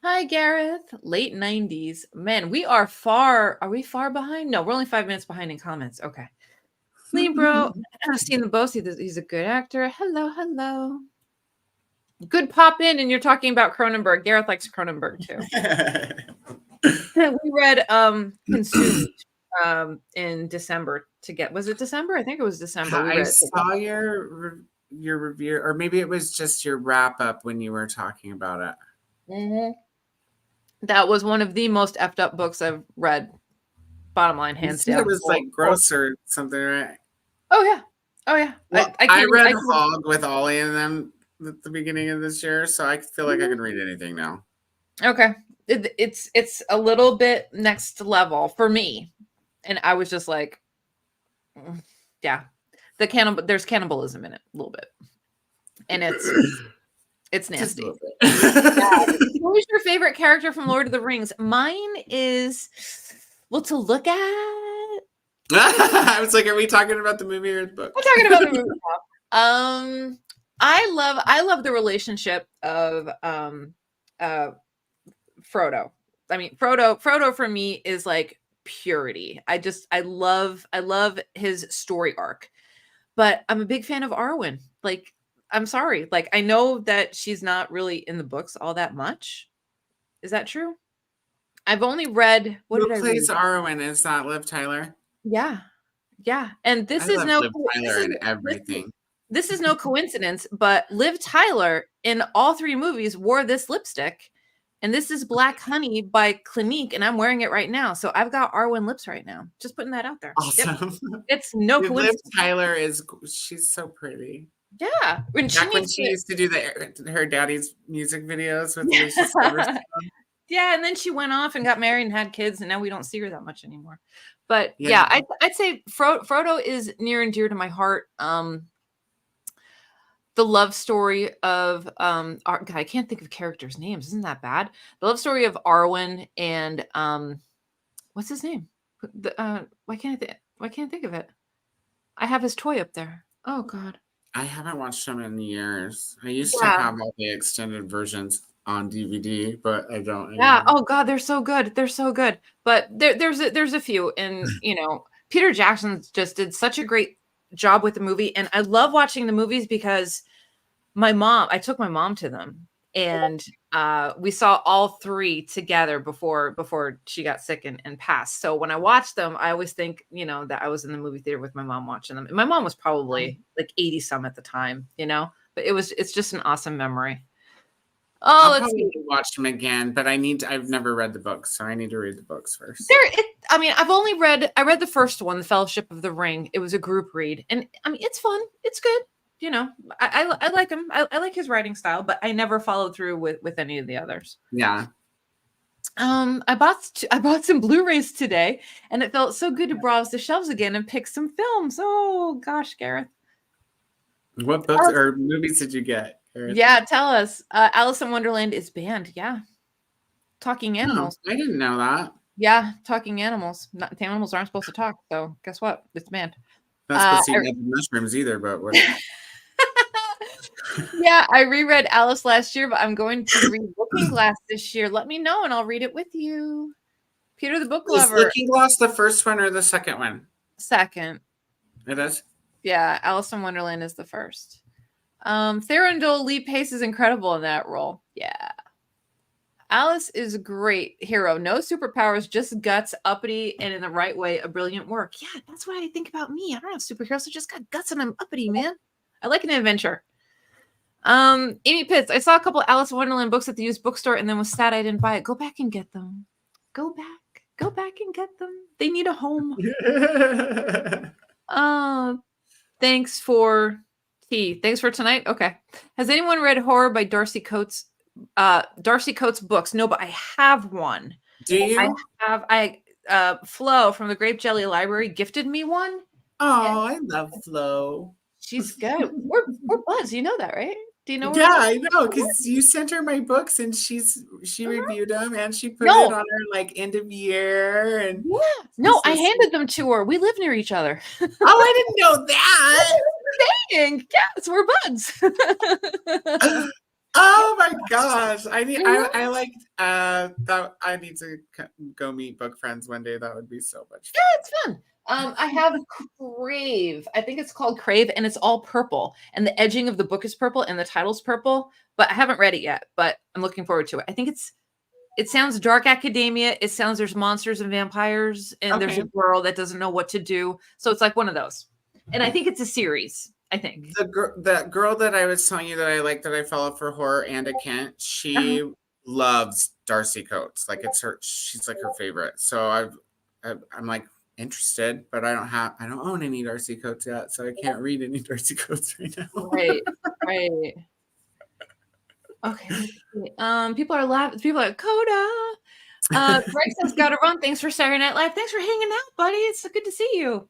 Hi, Gareth. Late 90s. Man, we are far. Are we far behind? No, we're only 5 minutes behind in comments. Okay. Libro. I've seen them both. He's a good actor. Hello. Good pop in, and you're talking about Cronenberg. Gareth likes Cronenberg too. We read Consumed in December was it December? I think it was December. I saw your review, or maybe it was just your wrap up when you were talking about it. Mm-hmm. That was one of the most effed up books I've read. Bottom line, hands down. It was like gross or something, right? Oh yeah. Well, I read Hog with Ollie in them at the beginning of this year, so I feel like I can read anything now. Okay. it's a little bit next level for me, and I was just like, yeah, there's cannibalism in it a little bit, and it's nasty. Who's your favorite character from Lord of the Rings? Mine is, well, to look at. I was like, are we talking about the movie or the book? I'm talking about the movie now. I love the relationship of Frodo. I mean, Frodo for me is like purity. I love his story arc. But I'm a big fan of Arwen. Like, I'm sorry. Like, I know that she's not really in the books all that much. Is that true? I've only read Who plays Arwen? Is that Liv Tyler? Yeah. Yeah. And this is no everything. This is no coincidence, but Liv Tyler in all 3 movies wore this lipstick. And this is Black Honey by Clinique, and I'm wearing it right now. So I've got Arwen lips right now. Just putting that out there. Awesome. Yep. It's no coincidence. Liv Tyler she's so pretty. Yeah. When she used to do her daddy's music videos with Alicia Silverstone. Yeah, and then she went off and got married and had kids, and now we don't see her that much anymore. But yeah, I'd say Frodo is near and dear to my heart. The love story of God, I can't think of characters' names. Isn't that bad? The love story of Arwen and what's his name? Why can't I think of it? I have his toy up there. Oh God. I haven't watched them in years. I used to have all the extended versions on DVD, but I don't anymore. Yeah. Oh God, they're so good. They're so good. But there's a few, and Peter Jackson just did such a great job with the movie, and I love watching the movies because I took my mom to them, and we saw all 3 together before she got sick and passed. So when I watch them, I always think that I was in the movie theater with my mom watching them. And my mom was probably like 80 some at the time, but it's just an awesome memory. Oh, let's watch them again, but I've never read the books, so I need to read the books first. I read the first one, The Fellowship of the Ring. It was a group read, and it's fun. It's good. I like him. I like his writing style, but I never followed through with any of the others. Yeah. I bought some Blu-rays today, and it felt so good to browse the shelves again and pick some films. Oh gosh, Gareth. What books or movies did you get, Gareth? Yeah, tell us. Alice in Wonderland is banned. Yeah. Talking animals. I didn't know that. Yeah, talking animals. Animals aren't supposed to talk, so guess what? It's banned. Not supposed to eat mushrooms either, but what? Yeah, I reread Alice last year, but I'm going to read Looking Glass this year. Let me know, and I'll read it with you. Peter the Book Lover. Is Looking Glass the first one or the second one? Second. It is? Yeah, Alice in Wonderland is the first. Thurandol Lee Pace is incredible in that role. Yeah. Alice is a great hero. No superpowers, just guts, uppity, and in the right way, a brilliant work. Yeah, that's what I think about me. I don't have superheroes. I just got guts and I'm uppity, man. I like an adventure. Amy Pitts, I saw a couple of Alice in Wonderland books at the used bookstore and then was sad I didn't buy it. Go back and get them. Go back and get them. They need a home. Thanks for tea. Thanks for tonight. Okay. Has anyone read Horror by Darcy Coates? Darcy Coates books? No, but I have one. Do you? Flo from the Grape Jelly Library gifted me one. Oh, I love Flo. She's good. We're buds. You know that, right? Do you know? Yeah, I know, because you sent her my books and she reviewed them and she put it on her like end of year and no, I handed them to her. We live near each other. Oh, I didn't know that. Dang, yes, we're buds. Oh my gosh, I need to go meet book friends one day. That would be so much fun. Yeah, it's fun. I have Crave. I think it's called Crave, and it's all purple. And the edging of the book is purple, and the title's purple. But I haven't read it yet. But I'm looking forward to it. I think it sounds dark academia. It sounds there's monsters and vampires, and there's a girl that doesn't know what to do. So it's like one of those. And I think it's a series. I think the girl that I was telling you that I like that I follow for horror, Anna Kent, she loves Darcy Coates. Like she's like her favorite. So I'm like interested, but I don't own any Darcy Coates yet, so I can't read any Darcy Coates right now. Right. Okay. People are laughing. People are like, Koda. Greg says, gotta run. Thanks for Saturday Night Live. Thanks for hanging out, buddy. It's so good to see you.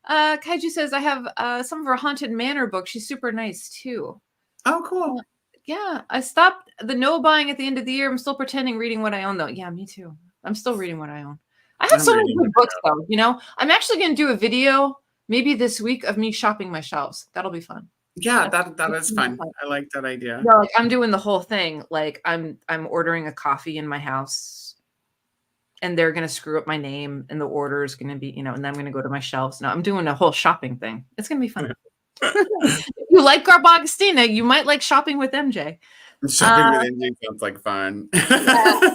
Kaiju says, I have some of her Haunted Manor books. She's super nice too. Oh, cool. Yeah, I stopped the no buying at the end of the year. I'm still pretending reading what I own, though. Yeah, me too. I'm still reading what I own. I have so many good books, though. You know, I'm actually going to do a video maybe this week of me shopping my shelves. That'll be fun. Yeah, that is fun. I like that idea. No, like I'm doing the whole thing. Like I'm ordering a coffee in my house, and they're going to screw up my name, and the order is going to be, you know, and then I'm going to go to my shelves. No, I'm doing a whole shopping thing. It's going to be fun. If you like Garbagostina, you might like shopping with MJ. Shopping with MJ sounds like fun. Yeah.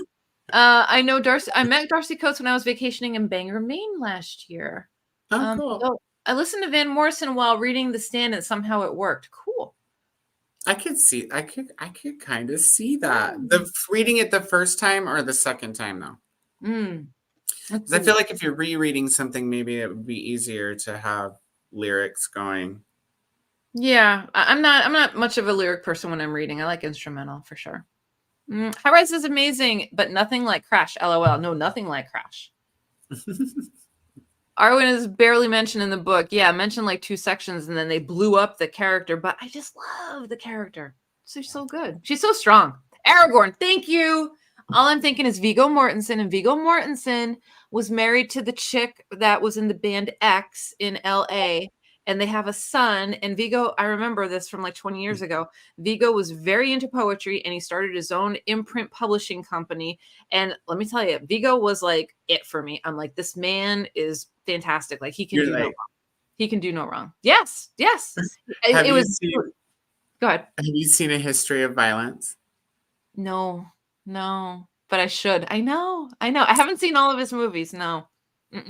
I know Darcy. I met Darcy Coates when I was vacationing in Bangor, Maine last year. Oh, cool. So I listened to Van Morrison while reading The Stand, and somehow it worked. Cool. I could kind of see that. The reading it the first time or the second time though. I feel like if you're rereading something, maybe it would be easier to have lyrics going. Yeah, I'm not much of a lyric person when I'm reading. I like instrumental for sure. High Rise is amazing, but nothing like Crash. LOL. No, nothing like Crash. Arwen is barely mentioned in the book. Yeah, mentioned like 2 sections, and then they blew up the character. But I just love the character. She's so good. She's so strong. Aragorn, thank you. All I'm thinking is Viggo Mortensen, and Viggo Mortensen was married to the chick that was in the band X in LA, and they have a son. And Viggo, I remember this from like 20 years ago. Viggo was very into poetry, and he started his own imprint publishing company. And let me tell you, Viggo was like it for me. I'm like, this man is fantastic. Like he can do no wrong. He can do no wrong. Yes. Go ahead. Have you seen A History of Violence? No, but I should. I know. I haven't seen all of his movies. No.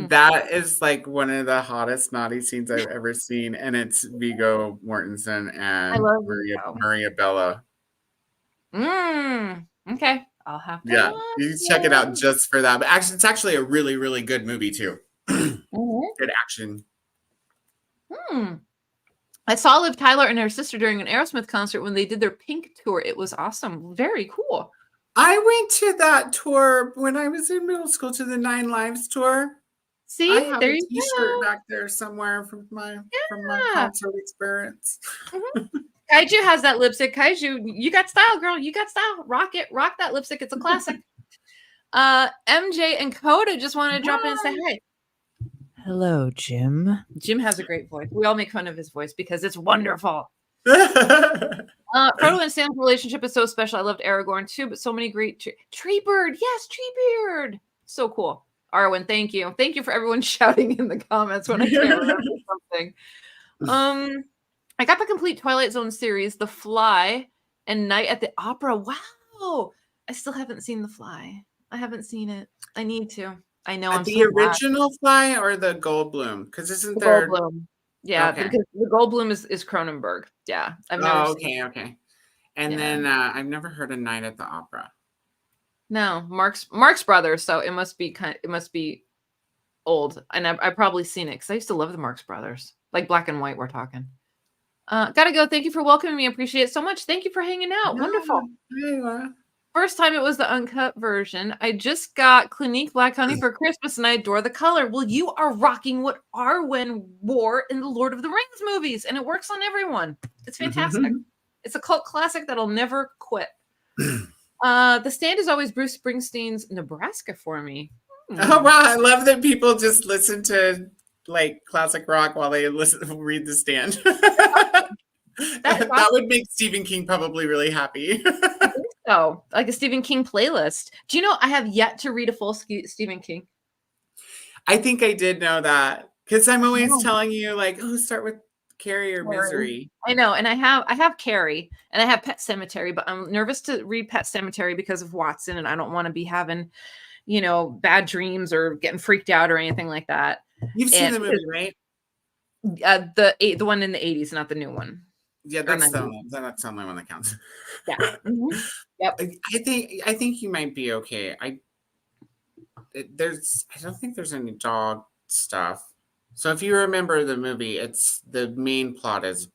That is like one of the hottest naughty scenes I've ever seen, and it's Viggo Mortensen and Maria Bella. Okay, I'll have to. Yeah, you check it out just for that. But actually, it's actually a really, really good movie too. Good action. I saw Liv Tyler and her sister during an Aerosmith concert when they did their Pink tour. It was awesome. Very cool. I went to that tour when I was in middle school, to the 9 Lives tour. See, I have there a you T-shirt go. back there somewhere from my concert experience. Kaiju has that lipstick. Kaiju, you got style, girl. You got style. Rock it. Rock that lipstick. It's a classic. MJ and Koda just wanted to drop in and say hi. Hello, Jim. Jim has a great voice. We all make fun of his voice because it's wonderful. Frodo and Sam's relationship is so special. I loved Aragorn too, but so many great Treebird. Yes, Treebird. So cool. Arwen, thank you. Thank you for everyone shouting in the comments when I can't remember something. I got the complete Twilight Zone series, The Fly and Night at the Opera. Wow. I still haven't seen The Fly. I haven't seen it. I need to. I know. The original Fly or the Goldblum? Because isn't there Goldblum? Yeah, because the Goldblum is Cronenberg. Yeah. I've never seen it. Okay. And then I've never heard A Night at the Opera. No, Marx Brothers, so it must be old. And I've probably seen it because I used to love the Marx Brothers. Like black and white, we're talking. Gotta go. Thank you for welcoming me. I appreciate it so much. Thank you for hanging out. Wonderful. First time it was the uncut version. I just got Clinique Black Honey for Christmas and I adore the color. Well, you are rocking what Arwen wore in the Lord of the Rings movies, and it works on everyone. It's fantastic. It's a cult classic that'll never quit. The Stand is always Bruce Springsteen's Nebraska for me. Oh wow, I love that people just listen to like classic rock while they read The Stand. That would make Stephen King probably really happy. So, like a Stephen King playlist. Do you know I have yet to read a full Stephen King? I think I did know that because I'm always telling you like, oh, start with Carrie or Misery. I know, and I have Carrie and I have Pet Sematary, but I'm nervous to read Pet Sematary because of Watson, and I don't want to be having, bad dreams or getting freaked out or anything like that. You've seen the movie, right? The one in the 80s, not the new one. Yeah, that's the only one that counts. Yeah. Yep. I think you might be okay. I don't think there's any dog stuff. So if you remember the movie, it's the main plot is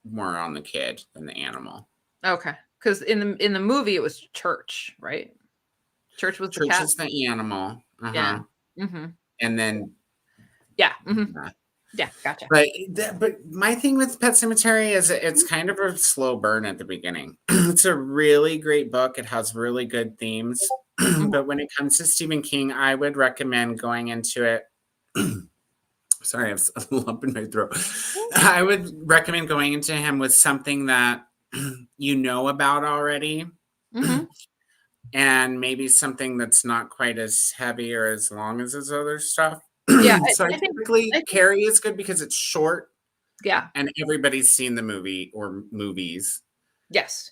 more on the kid than the animal. Okay, because in the movie it was church, right? Church was the Church cat. is the animal. Yeah. And then yeah. Yeah, gotcha. But my thing with Pet Sematary is it's kind of a slow burn at the beginning. It's a really great book. It has really good themes. But when it comes to Stephen King, I would recommend going into it. Sorry, I have a lump in my throat. I would recommend going into him with something that you know about already. And maybe something that's not quite as heavy or as long as his other stuff. Yeah. So I think Carrie is good because it's short. Yeah. And everybody's seen the movie or movies. Yes.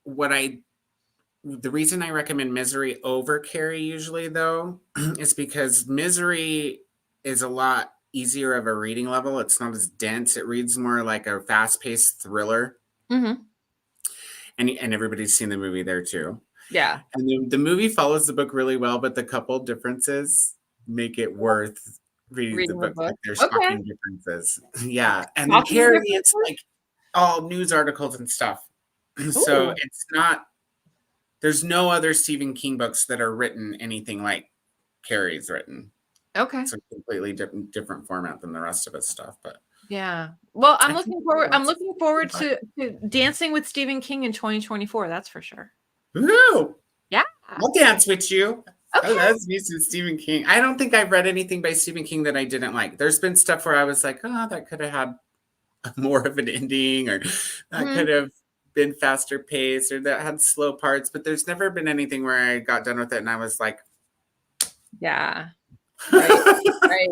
The reason I recommend Misery over Carrie usually, though, is because Misery is a lot easier of a reading level. It's not as dense. It reads more like a fast-paced thriller. And everybody's seen the movie there, too. Yeah. And the movie follows the book really well, but the couple differences make it worth reading the book. Like there's shocking differences. Yeah. And then Carrie, it's like all news articles and stuff. So it's not, there's no other Stephen King books that are written anything like Carrie's written. Okay. It's a completely different format than the rest of his stuff. But yeah. Well, I'm looking forward to dancing with Stephen King in 2024. That's for sure. Woo! Yeah. I'll dance with you. Okay. I love me some Stephen King. I don't think I've read anything by Stephen King that I didn't like. There's been stuff where I was like, oh, that could have had more of an ending, or that could have been faster paced, or that had slow parts. But there's never been anything where I got done with it and I was like, yeah. Right.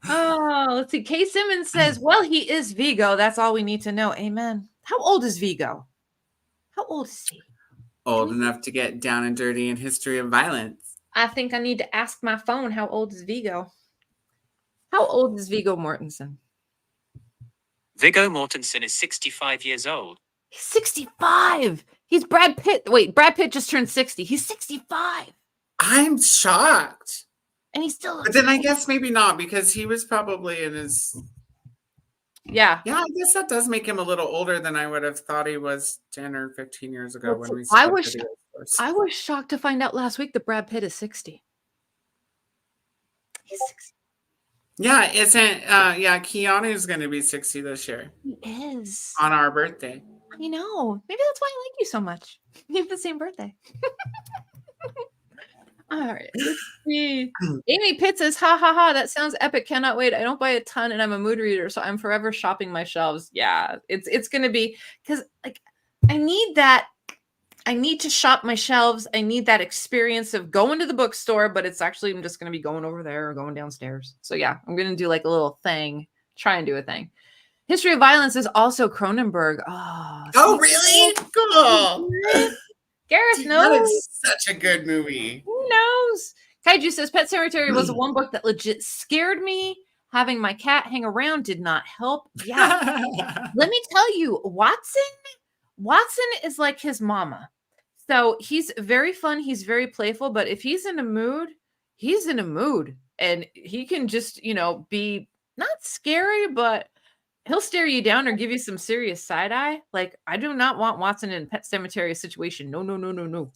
Oh, let's see. Kay Simmons says, well, he is Vigo. That's all we need to know. Amen. How old is Vigo? How old is he? Old enough to get down and dirty in history of violence. I think I need to ask my phone, how old is Vigo? How old is Viggo Mortensen? Viggo Mortensen is 65 years old. He's 65. He's Brad Pitt. Wait, Brad Pitt just turned 60. He's 65. I'm shocked. And he's still. But then I guess maybe not, because he was probably in his. Yeah. Yeah, I guess that does make him a little older than I would have thought he was 10 or 15 years ago when we I was shocked to find out last week that Brad Pitt is 60. He's 60. Yeah, Keanu's going to be 60 this year. He is. On our birthday. I know. Maybe that's why I like you so much. You have the same birthday. All right. Let's see. Amy Pitt says, ha ha ha, that sounds epic. Cannot wait. I don't buy a ton and I'm a mood reader, so I'm forever shopping my shelves. Yeah, it's gonna be, because like I need to shop my shelves. I need that experience of going to the bookstore, but it's actually, I'm just gonna be going over there or going downstairs. So yeah, I'm gonna do like a little thing, try and do a thing. History of Violence is also Cronenberg. Oh really? Cool. Gareth knows. That is such a good movie. Who knows? Kaiju says Pet Sematary was one book that legit scared me. Having my cat hang around did not help. Yeah. Let me tell you, Watson is like his mama. So he's very fun. He's very playful. But if he's in a mood, he's in a mood. And he can just, be not scary, but he'll stare you down or give you some serious side eye. Like, I do not want Watson in Pet Sematary situation. No, no, no, no, no.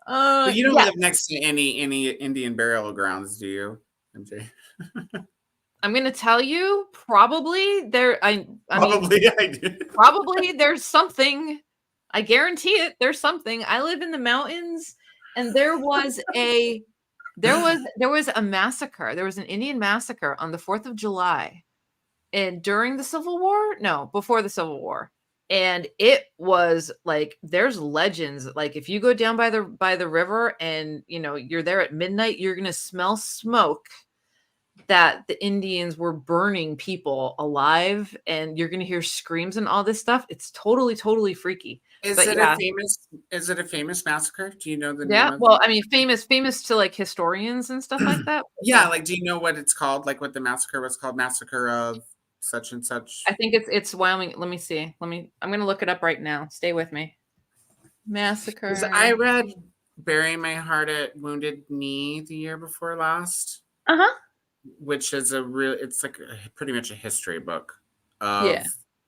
But you don't live next to any Indian burial grounds, do you, MJ? I'm gonna tell you, probably there. I do. Probably there's something. I guarantee it. There's something. I live in the mountains, and there was a massacre. There was an Indian massacre on the 4th of July. And during the Civil War? No, before the Civil War. And it was like, there's legends. Like if you go down by the river and you're there at midnight, you're gonna smell smoke that the Indians were burning people alive, and you're gonna hear screams and all this stuff. It's totally, totally freaky. Is it a famous massacre? Do you know the name? Yeah, well, I mean, famous to like historians and stuff like that. Yeah, like do you know what it's called? Like what the massacre was called? Massacre of such and such. I think it's Wyoming. Let me see. I'm gonna look it up right now. Stay with me. Massacre. I read Bury My Heart at Wounded Knee the year before last. Which is it's like pretty much a history book of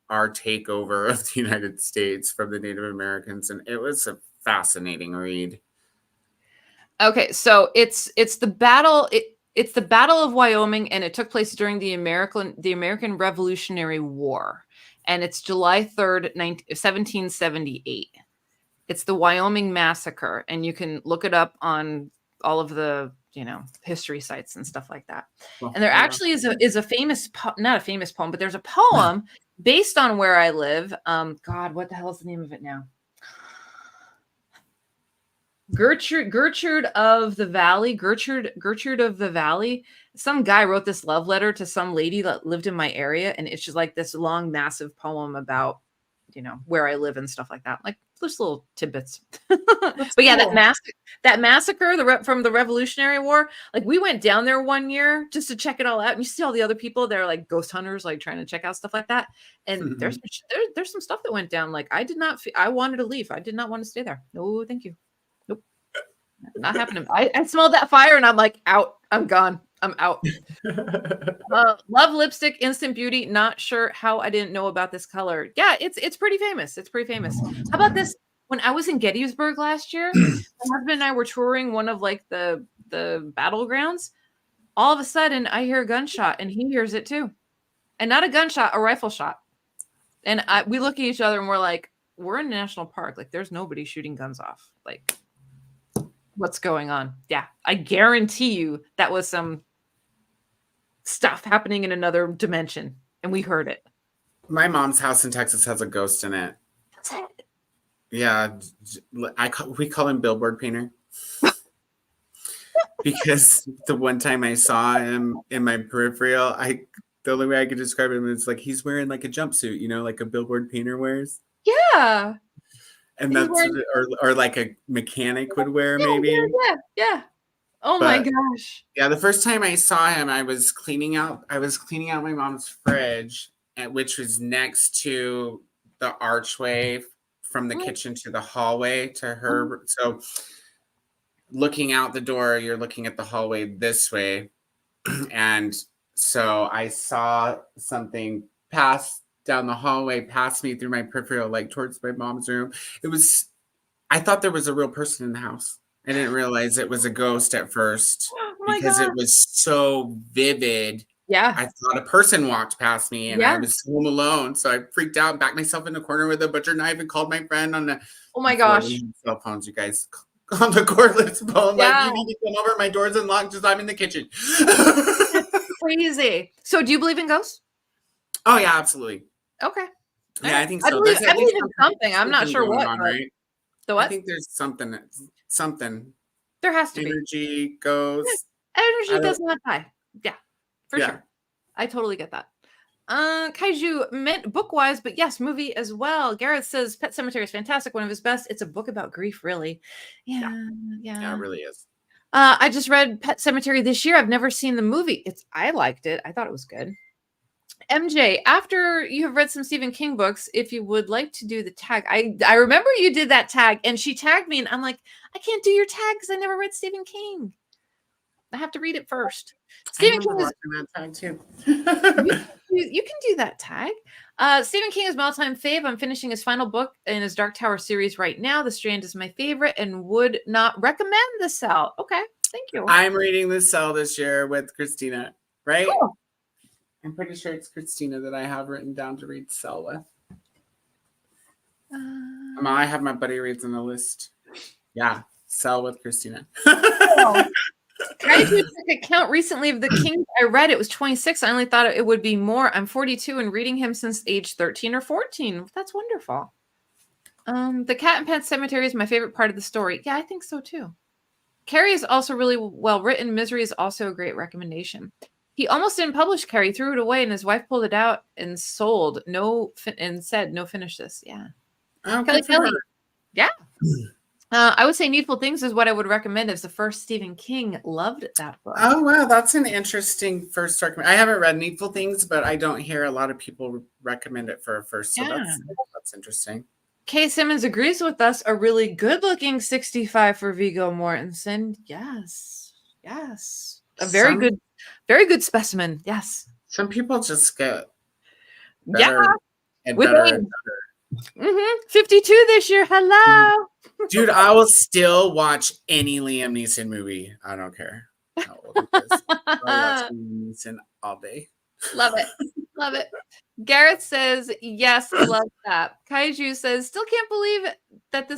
our takeover of the United States from the Native Americans, and it was a fascinating read. Okay, so it's the battle. It's the Battle of Wyoming, and it took place during the American Revolutionary War, and it's July 3rd, 1778. It's the Wyoming Massacre, and you can look it up on all of the history sites and stuff like that. Well, and there actually is a famous not a famous poem, but there's a poem based on where I live. God, what the hell is the name of it now? Gertrude of the Valley. Gertrude of the Valley. Some guy wrote this love letter to some lady that lived in my area, and it's just like this long, massive poem about where I live and stuff like that. Like just little tidbits. But yeah, cool. that massacre from the Revolutionary War. Like we went down there one year just to check it all out, and you see all the other people. They're like ghost hunters, like trying to check out stuff like that. And there's some stuff that went down. Like I wanted to leave. I did not want to stay there. No, thank you. Nope, not happening. I smelled that fire, and I'm like out. I'm gone. I'm out. Love lipstick, instant beauty. Not sure how I didn't know about this color. Yeah, it's pretty famous. It's pretty famous. How about this? When I was in Gettysburg last year, my husband and I were touring one of like the battlegrounds. All of a sudden, I hear a gunshot, and he hears it too, and not a gunshot, a rifle shot. And we look at each other, and we're like, we're in a national park. Like, there's nobody shooting guns off. Like, what's going on? Yeah, I guarantee you that was some stuff happening in another dimension, and we heard it. My mom's house in Texas has a ghost in it. That's it. Yeah, we call him Billboard Painter. Because the one time I saw him in my peripheral, the only way I could describe him is like he's wearing like a jumpsuit, like a Billboard Painter wears. Yeah. And that's or like a mechanic would wear, maybe. Yeah. Oh my gosh. Yeah, the first time I saw him, I was cleaning out my mom's fridge, which was next to the archway from the kitchen to the hallway to her. So looking out the door, you're looking at the hallway this way. And so I saw something pass down the hallway, past me through my peripheral, like towards my mom's room. I thought there was a real person in the house. I didn't realize it was a ghost at first because it was so vivid. Yeah. I thought a person walked past me, and I was home alone. So I freaked out and backed myself in the corner with a butcher knife and called my friend on the cell phones, you guys. On the cordless phone. Like, you need to come over. My door's unlocked. I'm in the kitchen. Crazy. So do you believe in ghosts? Oh, yeah, absolutely. Okay. Yeah, I think so. I believe in something. I'm not sure what. Right? The what? I think there's something. There has to be. Energy goes. Energy does not die. Yeah, for sure. I totally get that. Kaiju meant book-wise, but yes, movie as well. Gareth says Pet Sematary is fantastic. One of his best. It's a book about grief, really. Yeah, it really is. I just read Pet Sematary this year. I've never seen the movie. I liked it. I thought it was good. MJ, after you have read some Stephen King books, if you would like to do the tag, I remember you did that tag, and she tagged me, and I'm like, I can't do your tag because I never read Stephen King. I have to read it first. Stephen King is that tag too. you can do that tag. Stephen King is my all-time fave. I'm finishing his final book in his Dark Tower series right now. The Strand is my favorite and would not recommend The Cell. Okay, thank you. I'm reading The Cell this year with Christina, right? Cool. I'm pretty sure it's Christina that I have written down to read Cell with. I have my buddy reads on the list. Yeah, Cell with Christina. I took a count recently of the Kings I read. It was 26. I only thought it would be more. I'm 42 and reading him since age 13 or 14. That's wonderful. The Cat and Pet Cemetery is my favorite part of the story. Yeah, I think so too. Carrie is also really well written. Misery is also a great recommendation. He almost didn't publish Carrie, threw it away, and his wife pulled it out and sold. And said, "No, finish this." Yeah. Oh, Kelly. Yeah. I would say Needful Things is what I would recommend as the first Stephen King. Loved that book. Oh, wow. That's an interesting first recommendation. I haven't read Needful Things, but I don't hear a lot of people recommend it for a first. So that's interesting. Kay Simmons agrees with us. A really good-looking 65 for Viggo Mortensen. Yes. A very good specimen. Yes. Some people just get better and with better age. and better. 52 this year. Hello. Dude, I will still watch any Liam Neeson movie. I don't care how old he is. I'll watch Liam Neeson all day. Love it. Love it. Gareth says, yes, love that. Kaiju says, still can't believe that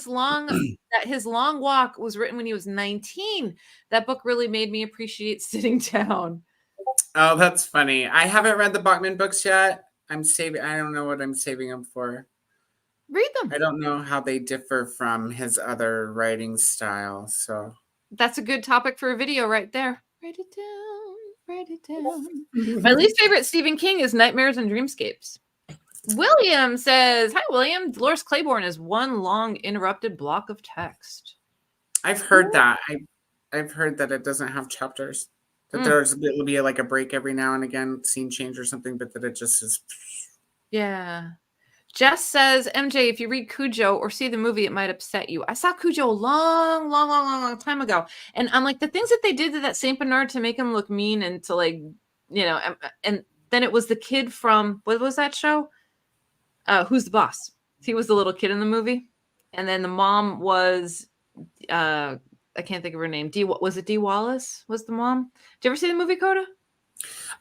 his long walk was written when he was 19. That book really made me appreciate sitting down. Oh, that's funny. I haven't read the Bachman books yet. I don't know what I'm saving them for. Read them. I don't know how they differ from his other writing style. So that's a good topic for a video right there. Write it down. Write it down. My least favorite Stephen King is Nightmares and Dreamscapes. William says, hi, William. Dolores Claiborne is one long interrupted block of text. I've heard that. I've heard that it doesn't have chapters. That it'll be like a break every now and again, scene change or something, but that it just is. Yeah. Jess says, MJ, if you read Cujo or see the movie, it might upset you. I saw Cujo a long time ago. And I'm like, the things that they did to that Saint Bernard to make him look mean and to like, you know, and then it was the kid from, what was that show? Who's the Boss? He was the little kid in the movie. And then the mom was, I can't think of her name. Was it Dee Wallace was the mom? Did you ever see the movie, Koda?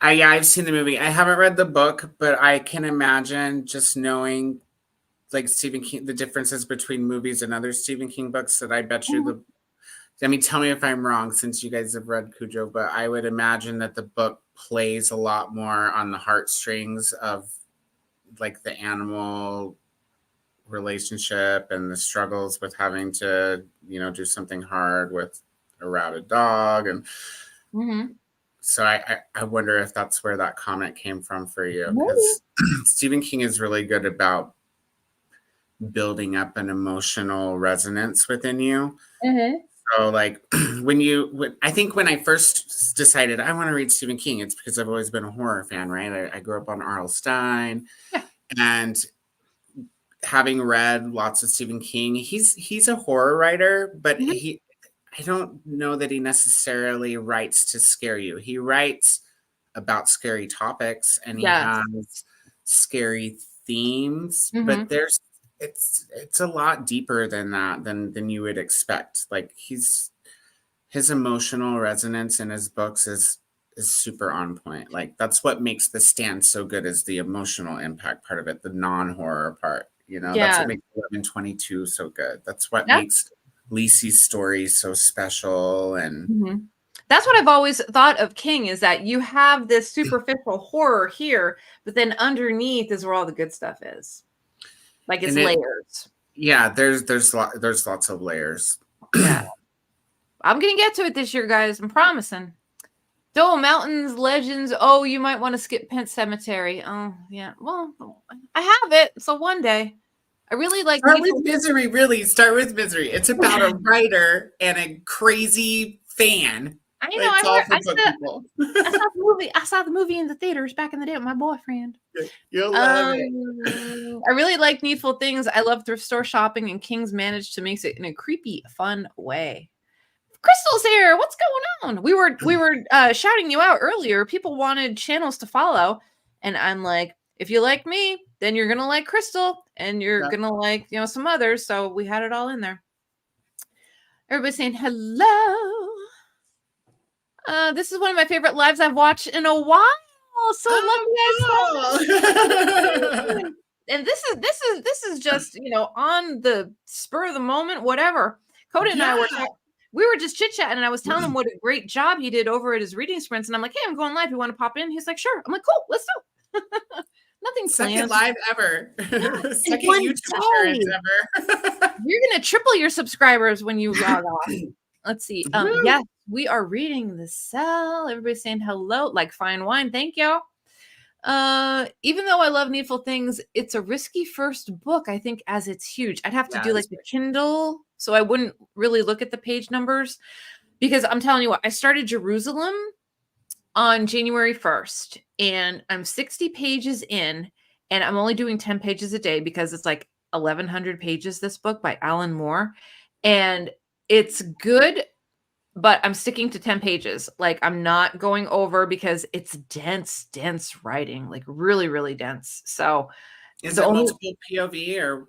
Yeah, I've seen the movie. I haven't read the book, but I can imagine just knowing like Stephen King, the differences between movies and other Stephen King books that I bet you tell me if I'm wrong since you guys have read Cujo, but I would imagine that the book plays a lot more on the heartstrings of like the animal relationship and the struggles with having to, you know, do something hard with a rabid dog. And so I wonder if that's where that comment came from for you, because Stephen King is really good about building up an emotional resonance within you. So like I think when I first decided I want to read Stephen King, it's because I've always been a horror fan, right? I grew up on R.L. Stine, and having read lots of Stephen King, he's a horror writer, but I don't know that he necessarily writes to scare you. He writes about scary topics and he has scary themes, but it's a lot deeper than that, than you would expect. Like his emotional resonance in his books is super on point. Like that's what makes The Stand so good, is the emotional impact part of it, the non-horror part. You know, that's what makes 11/22 so good. That's what makes Lisi's story so special. And that's what I've always thought of King, is that you have this superficial horror here, but then underneath is where all the good stuff is. Like it's layers. Yeah, there's lots of layers. Yeah. I'm gonna get to it this year, guys. I'm promising. Dole Mountains Legends. Oh, you might want to skip Pet Cemetery. Oh, yeah. Well, I have it, so one day. I really like. Start with Misery. Really, start with Misery. It's about a writer and a crazy fan. I know. I saw the movie in the theaters back in the day with my boyfriend. You'll love it. I really like Needful Things. I love thrift store shopping, and King's managed to make it in a creepy, fun way. Crystal's here. What's going on? We were shouting you out earlier. People wanted channels to follow, and I'm like, if you like me, then you're gonna like Crystal, and you're gonna like, you know, some others. So we had it all in there. Everybody's saying hello. This is one of my favorite lives I've watched in a while. So lucky. And this is just, you know, on the spur of the moment, whatever. Koda and I we were just chit-chatting, and I was telling him what a great job he did over at his reading sprints. And I'm like, hey, I'm going live. You want to pop in? He's like, sure. I'm like, cool, let's do. Nothing Second planned. live ever. Second YouTube appearance ever. You're going to triple your subscribers when you log on. Let's see. Yes, we are reading The Cell. Everybody's saying hello, like fine wine. Thank you. Even though I love Needful Things, it's a risky first book, I think, as it's huge. I'd have to do like the Kindle, so I wouldn't really look at the page numbers, because I'm telling you what, I started Jerusalem on January 1st, and I'm 60 pages in, and I'm only doing 10 pages a day because it's like 1,100 pages, this book by Alan Moore, and it's good, but I'm sticking to 10 pages. Like, I'm not going over because it's dense writing, like really, really dense. So Is The it only multiple POV or?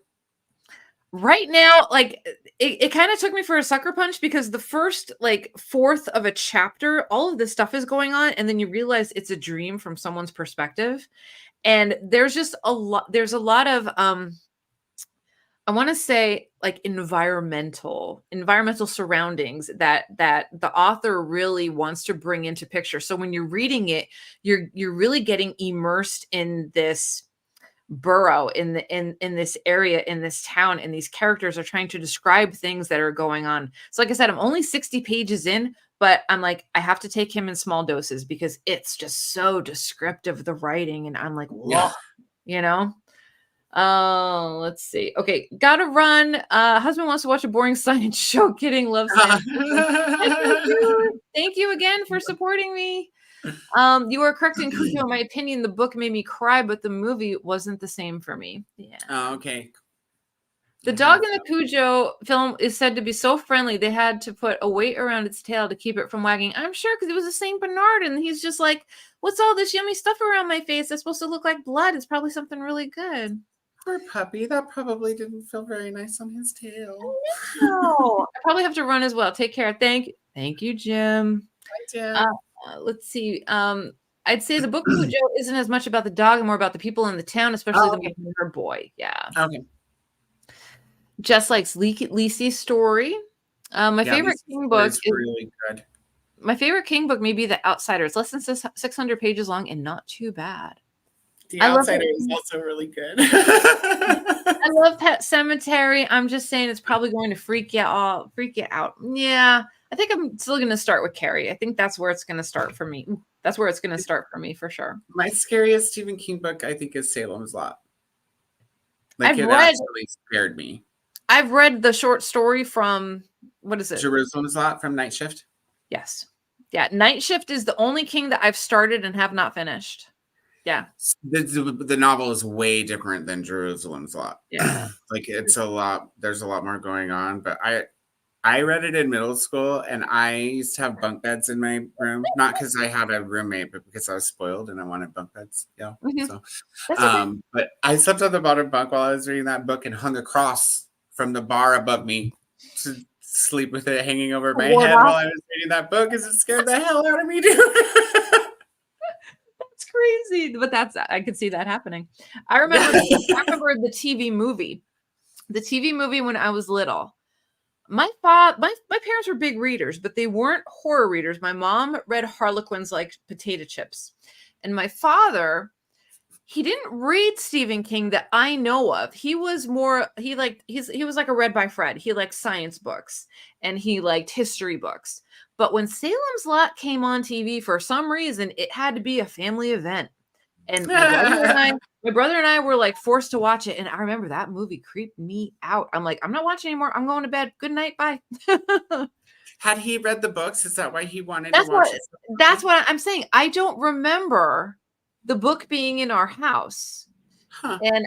right now, like it kind of took me for a sucker punch because the first like fourth of a chapter, all of this stuff is going on, and then you realize it's a dream from someone's perspective. And there's just there's a lot of I want to say like environmental surroundings that the author really wants to bring into picture. So when you're reading it, you're really getting immersed in this borough, in this area, in this town, and these characters are trying to describe things that are going on. So like I said, I'm only 60 pages in, but I'm like, I have to take him in small doses because it's just so descriptive, the writing, and I'm like, whoa, you know. Let's see. Okay, gotta run. Husband wants to watch a boring science show. Kidding, love science. Thank you again for supporting me. You are correct in Cujo. In my opinion, the book made me cry, but the movie wasn't the same for me. Yeah. Oh, okay. The dog in the Cujo film is said to be so friendly they had to put a weight around its tail to keep it from wagging. I'm sure because it was a Saint Bernard, and he's just like, "What's all this yummy stuff around my face? That's supposed to look like blood. It's probably something really good." Poor puppy. That probably didn't feel very nice on his tail. No, I probably have to run as well. Take care. Thank you, Jim. Hi, Jim. Let's see. I'd say the book Cujo isn't as much about the dog and more about the people in the town, especially the mother and her boy. Yeah. Okay. Just like Lisi's story. My favorite King book is really good. My favorite King book may be The Outsider. It's less than 600 pages long and not too bad. The Outsider is also really good. I love Pet Cemetery. I'm just saying it's probably going to freak you out. Yeah. I think I'm still going to start with Carrie. I think that's where it's going to start for me. That's where it's going to start for me for sure. My scariest Stephen King book, I think, is Salem's Lot. Like, it actually scared me. I've read the short story from, what is it? Jerusalem's Lot from Night Shift. Yes. Yeah. Night Shift is the only King that I've started and have not finished. Yeah. The novel is way different than Jerusalem's Lot. Yeah. Like, it's a lot, there's a lot more going on, but I read it in middle school, and I used to have bunk beds in my room, not because I had a roommate, but because I was spoiled and I wanted bunk beds. Yeah. Mm-hmm. So, okay. But I slept on the bottom bunk while I was reading that book and hung across from the bar above me to sleep with it hanging over my head while I was reading that book because it scared the hell out of me, dude. That's crazy. But I could see that happening. I remember the TV movie. The TV movie when I was little. My parents were big readers, but they weren't horror readers. My mom read Harlequins like potato chips. And my father, he didn't read Stephen King that I know of. He was more, he was like a Read by Fred. He liked science books and he liked history books. But when Salem's Lot came on TV, for some reason, it had to be a family event. And my brother and I were like forced to watch it. And I remember that movie creeped me out. I'm like, I'm not watching anymore. I'm going to bed. Good night. Bye. Had he read the books? Is that why he wanted to watch it? That's what I'm saying. I don't remember the book being in our house. Huh. And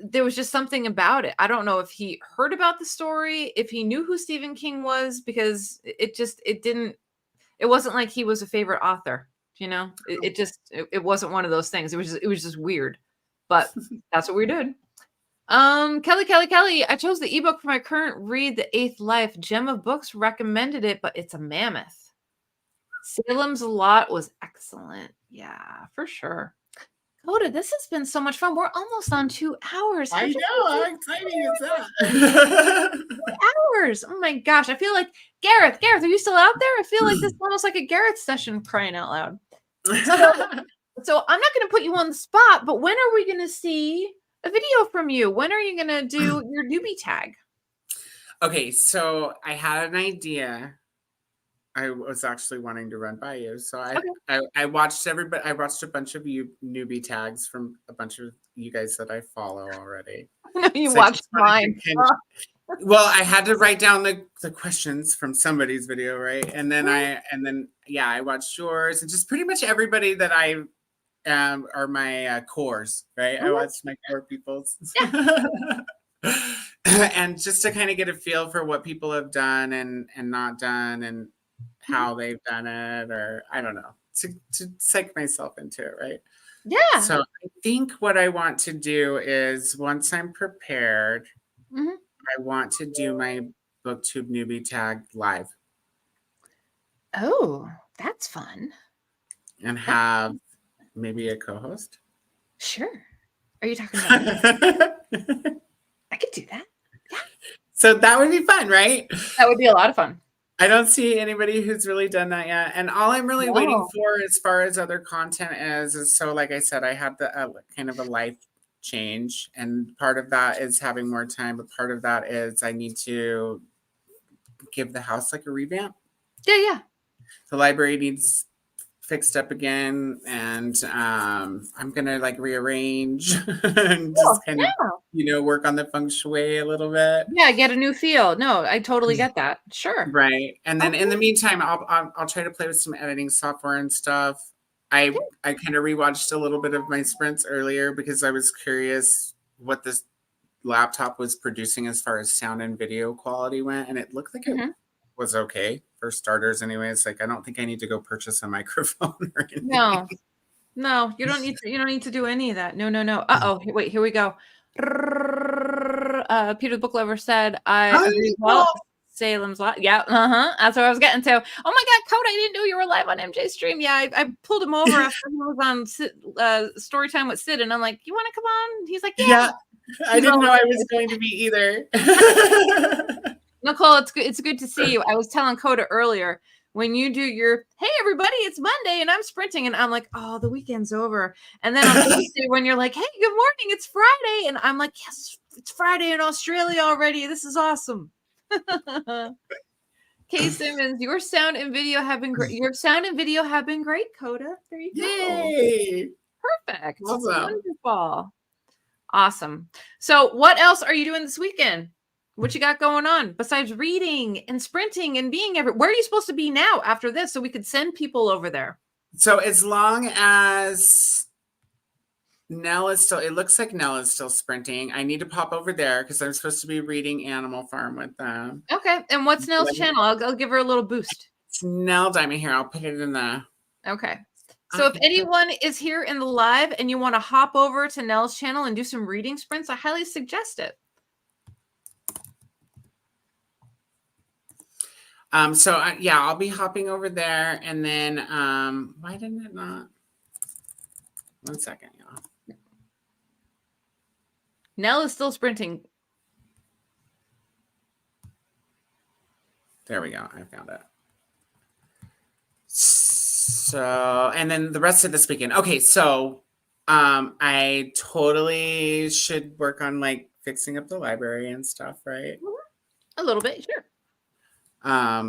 there was just something about it. I don't know if he heard about the story, if he knew who Stephen King was, because it wasn't like he was a favorite author. You know, it wasn't one of those things. It was just weird, but that's what we did. Kelly, I chose the ebook for my current read, The Eighth Life. Gem of Books recommended it, but it's a mammoth. Salem's Lot was excellent. Yeah, for sure. Koda, this has been so much fun. We're almost on 2 hours. I know. How exciting is that? 2 hours. Oh my gosh. I feel like Gareth, are you still out there? I feel like this is almost like a Gareth session, crying out loud. So I'm not going to put you on the spot, but when are we going to see a video from you? When are you going to do your newbie tag? Okay, so I had an idea. I was actually wanting to run by you. So I watched everybody. I watched a bunch of you newbie tags from a bunch of you guys that I follow already. You watched mine. Well, I had to write down the questions from somebody's video, right? And then I watched yours and just pretty much everybody that I are my cores, right? I watched my core people's. Yeah. And just to kind of get a feel for what people have done and not done and how they've done it, or I don't know, to psych myself into it, right? Yeah. So I think what I want to do is once I'm prepared, I want to do my BookTube newbie tag live. Oh, that's fun. And have maybe a co-host. Sure. Are you talking about me? I could do that. Yeah. So that would be fun, right? That would be a lot of fun. I don't see anybody who's really done that yet. And all I'm really waiting for as far as other content is so like I said, I had the kind of a life change. And part of that is having more time. But part of that is I need to give the house like a revamp. Yeah. The library needs fixed up again, and I'm gonna like rearrange and just kind of work on the feng shui a little bit. Yeah, get a new feel. No, I totally get that. Sure. Right. And then in the meantime, I'll try to play with some editing software and stuff. I kind of rewatched a little bit of my sprints earlier because I was curious what this laptop was producing as far as sound and video quality went, and it looked like it was okay for starters. Anyways, like I don't think I need to go purchase a microphone or anything. No, you don't need to do any of that. No. Wait, here we go. Peter the Book Lover said, I agree. Well, Salem's lot. Yeah, that's what I was getting to. Oh my God, Koda, I didn't know you were live on MJ's stream. Yeah, I pulled him over after he was on story time with Sid, and I'm like, you want to come on? He's like, yeah. I didn't know I was going to be either. Nicole, it's good to see you. I was telling Koda earlier, when you do your, hey, everybody, it's Monday and I'm sprinting, and I'm like, oh, the weekend's over. And then on Tuesday, when you're like, hey, good morning, it's Friday. And I'm like, yes, it's Friday in Australia already. This is awesome. Kay Simmons, your sound and video have been great. Your sound and video have been great, Koda. There you go. Yay. Perfect. Wonderful. Awesome. So what else are you doing this weekend? What you got going on besides reading and sprinting and being everywhere? Where are you supposed to be now after this so we could send people over there? So as long as Nell is still, it looks like Nell is still sprinting. I need to pop over there because I'm supposed to be reading Animal Farm with them. Okay. And what's Nell's channel? I'll give her a little boost. It's Nell Diamond here. I'll put it in the. Okay. So if anyone is here in the live and you want to hop over to Nell's channel and do some reading sprints, I highly suggest it. I'll be hopping over there, and then why didn't it not? 1 second, y'all. Nell is still sprinting. There we go. I found it. So, and then the rest of this weekend. Okay, so I totally should work on like fixing up the library and stuff, right? A little bit, sure. I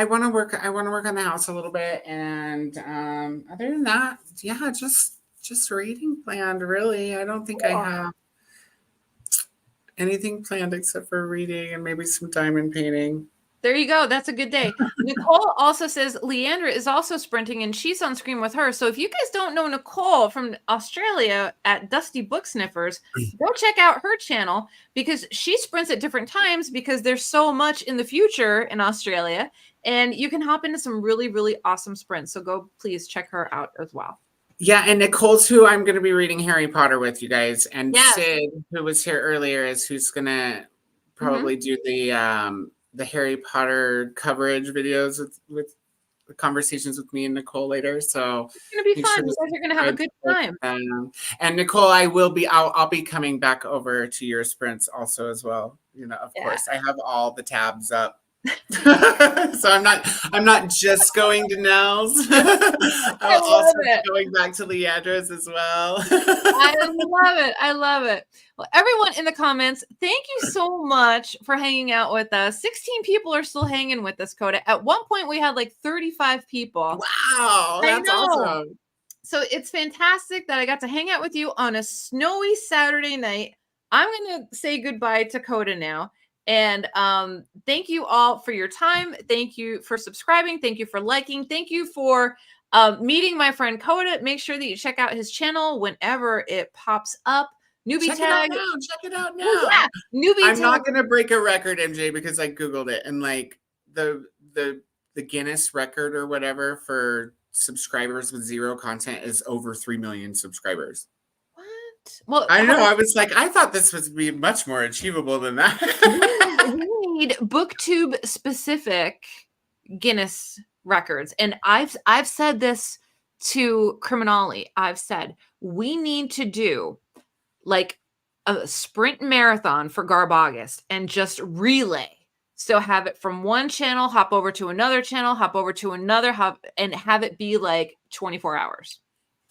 want to work on the house a little bit, and other than that, just reading planned, really. I don't think I have anything planned except for reading and maybe some diamond painting. There you go. That's a good day. Nicole also says Leandra is also sprinting, and she's on screen with her. So if you guys don't know Nicole from Australia at Dusty Book Sniffers, go check out her channel because she sprints at different times because there's so much in the future in Australia, and you can hop into some really, really awesome sprints. So go please check her out as well. Yeah, and Nicole's who I'm going to be reading Harry Potter with, you guys. And Sid, who was here earlier, is who's going to probably do the Harry Potter coverage videos with conversations with me and Nicole later. So it's gonna be fun. You guys are gonna have a good time. And Nicole, I'll be coming back over to your sprints also as well. Of course, I have all the tabs up. So I'm not just going to Nell's. I'm also going back to Leandra's as well. I love it. Well, everyone in the comments, thank you so much for hanging out with us. 16 people are still hanging with us, Koda. At one point, we had like 35 people. Wow, that's awesome. So it's fantastic that I got to hang out with you on a snowy Saturday night. I'm going to say goodbye to Koda now. And thank you all for your time. Thank you for subscribing. Thank you for liking. Thank you for meeting my friend Koda. Make sure that you check out his channel whenever it pops up. Newbie tag. Check it out now. Yeah. Newbie I'm not going to break a record, MJ, because I Googled it. And like the Guinness record or whatever for subscribers with zero content is over 3 million subscribers. What? Well, I know. I was like, I thought this would be much more achievable than that. we need BookTube specific Guinness records. And I've said this to Criminali. I've said we need to do like a sprint marathon for Garb August and just relay. So have it from one channel, hop over to another channel, hop over to another, and have it be like 24 hours.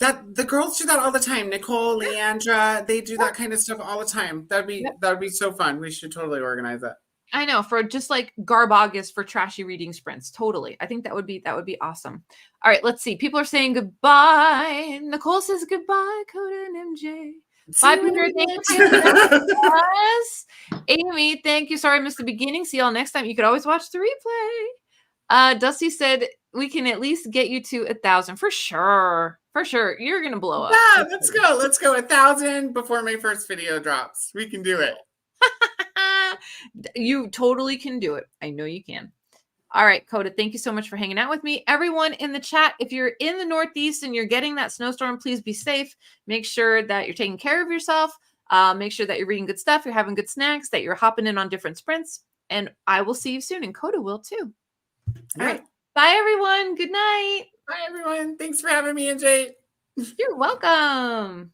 That the girls do that all the time. Nicole, Leandra, they do that kind of stuff all the time. That'd be so fun. We should totally organize that. I know, for just like Garb August for trashy reading sprints. Totally. I think that would be awesome. All right, let's see. People are saying goodbye. Nicole says goodbye, Koda and MJ. Bye, Peter. Thank you. Yes. Amy, thank you. Sorry I missed the beginning. See y'all next time. You could always watch the replay. Dusty said we can at least get you to 1,000 for sure. For sure. You're gonna blow up. Yeah, let's go. Let's go 1,000 before my first video drops. We can do it. You totally can do it. I know you can. All right, Koda, thank you so much for hanging out with me. Everyone in the chat, if you're in the Northeast and you're getting that snowstorm, please be safe. Make sure that you're taking care of yourself. Make sure that you're reading good stuff, you're having good snacks, that you're hopping in on different sprints. And I will see you soon, and Koda will too. All right. Bye, everyone. Good night. Bye, everyone. Thanks for having me, MJ. You're welcome.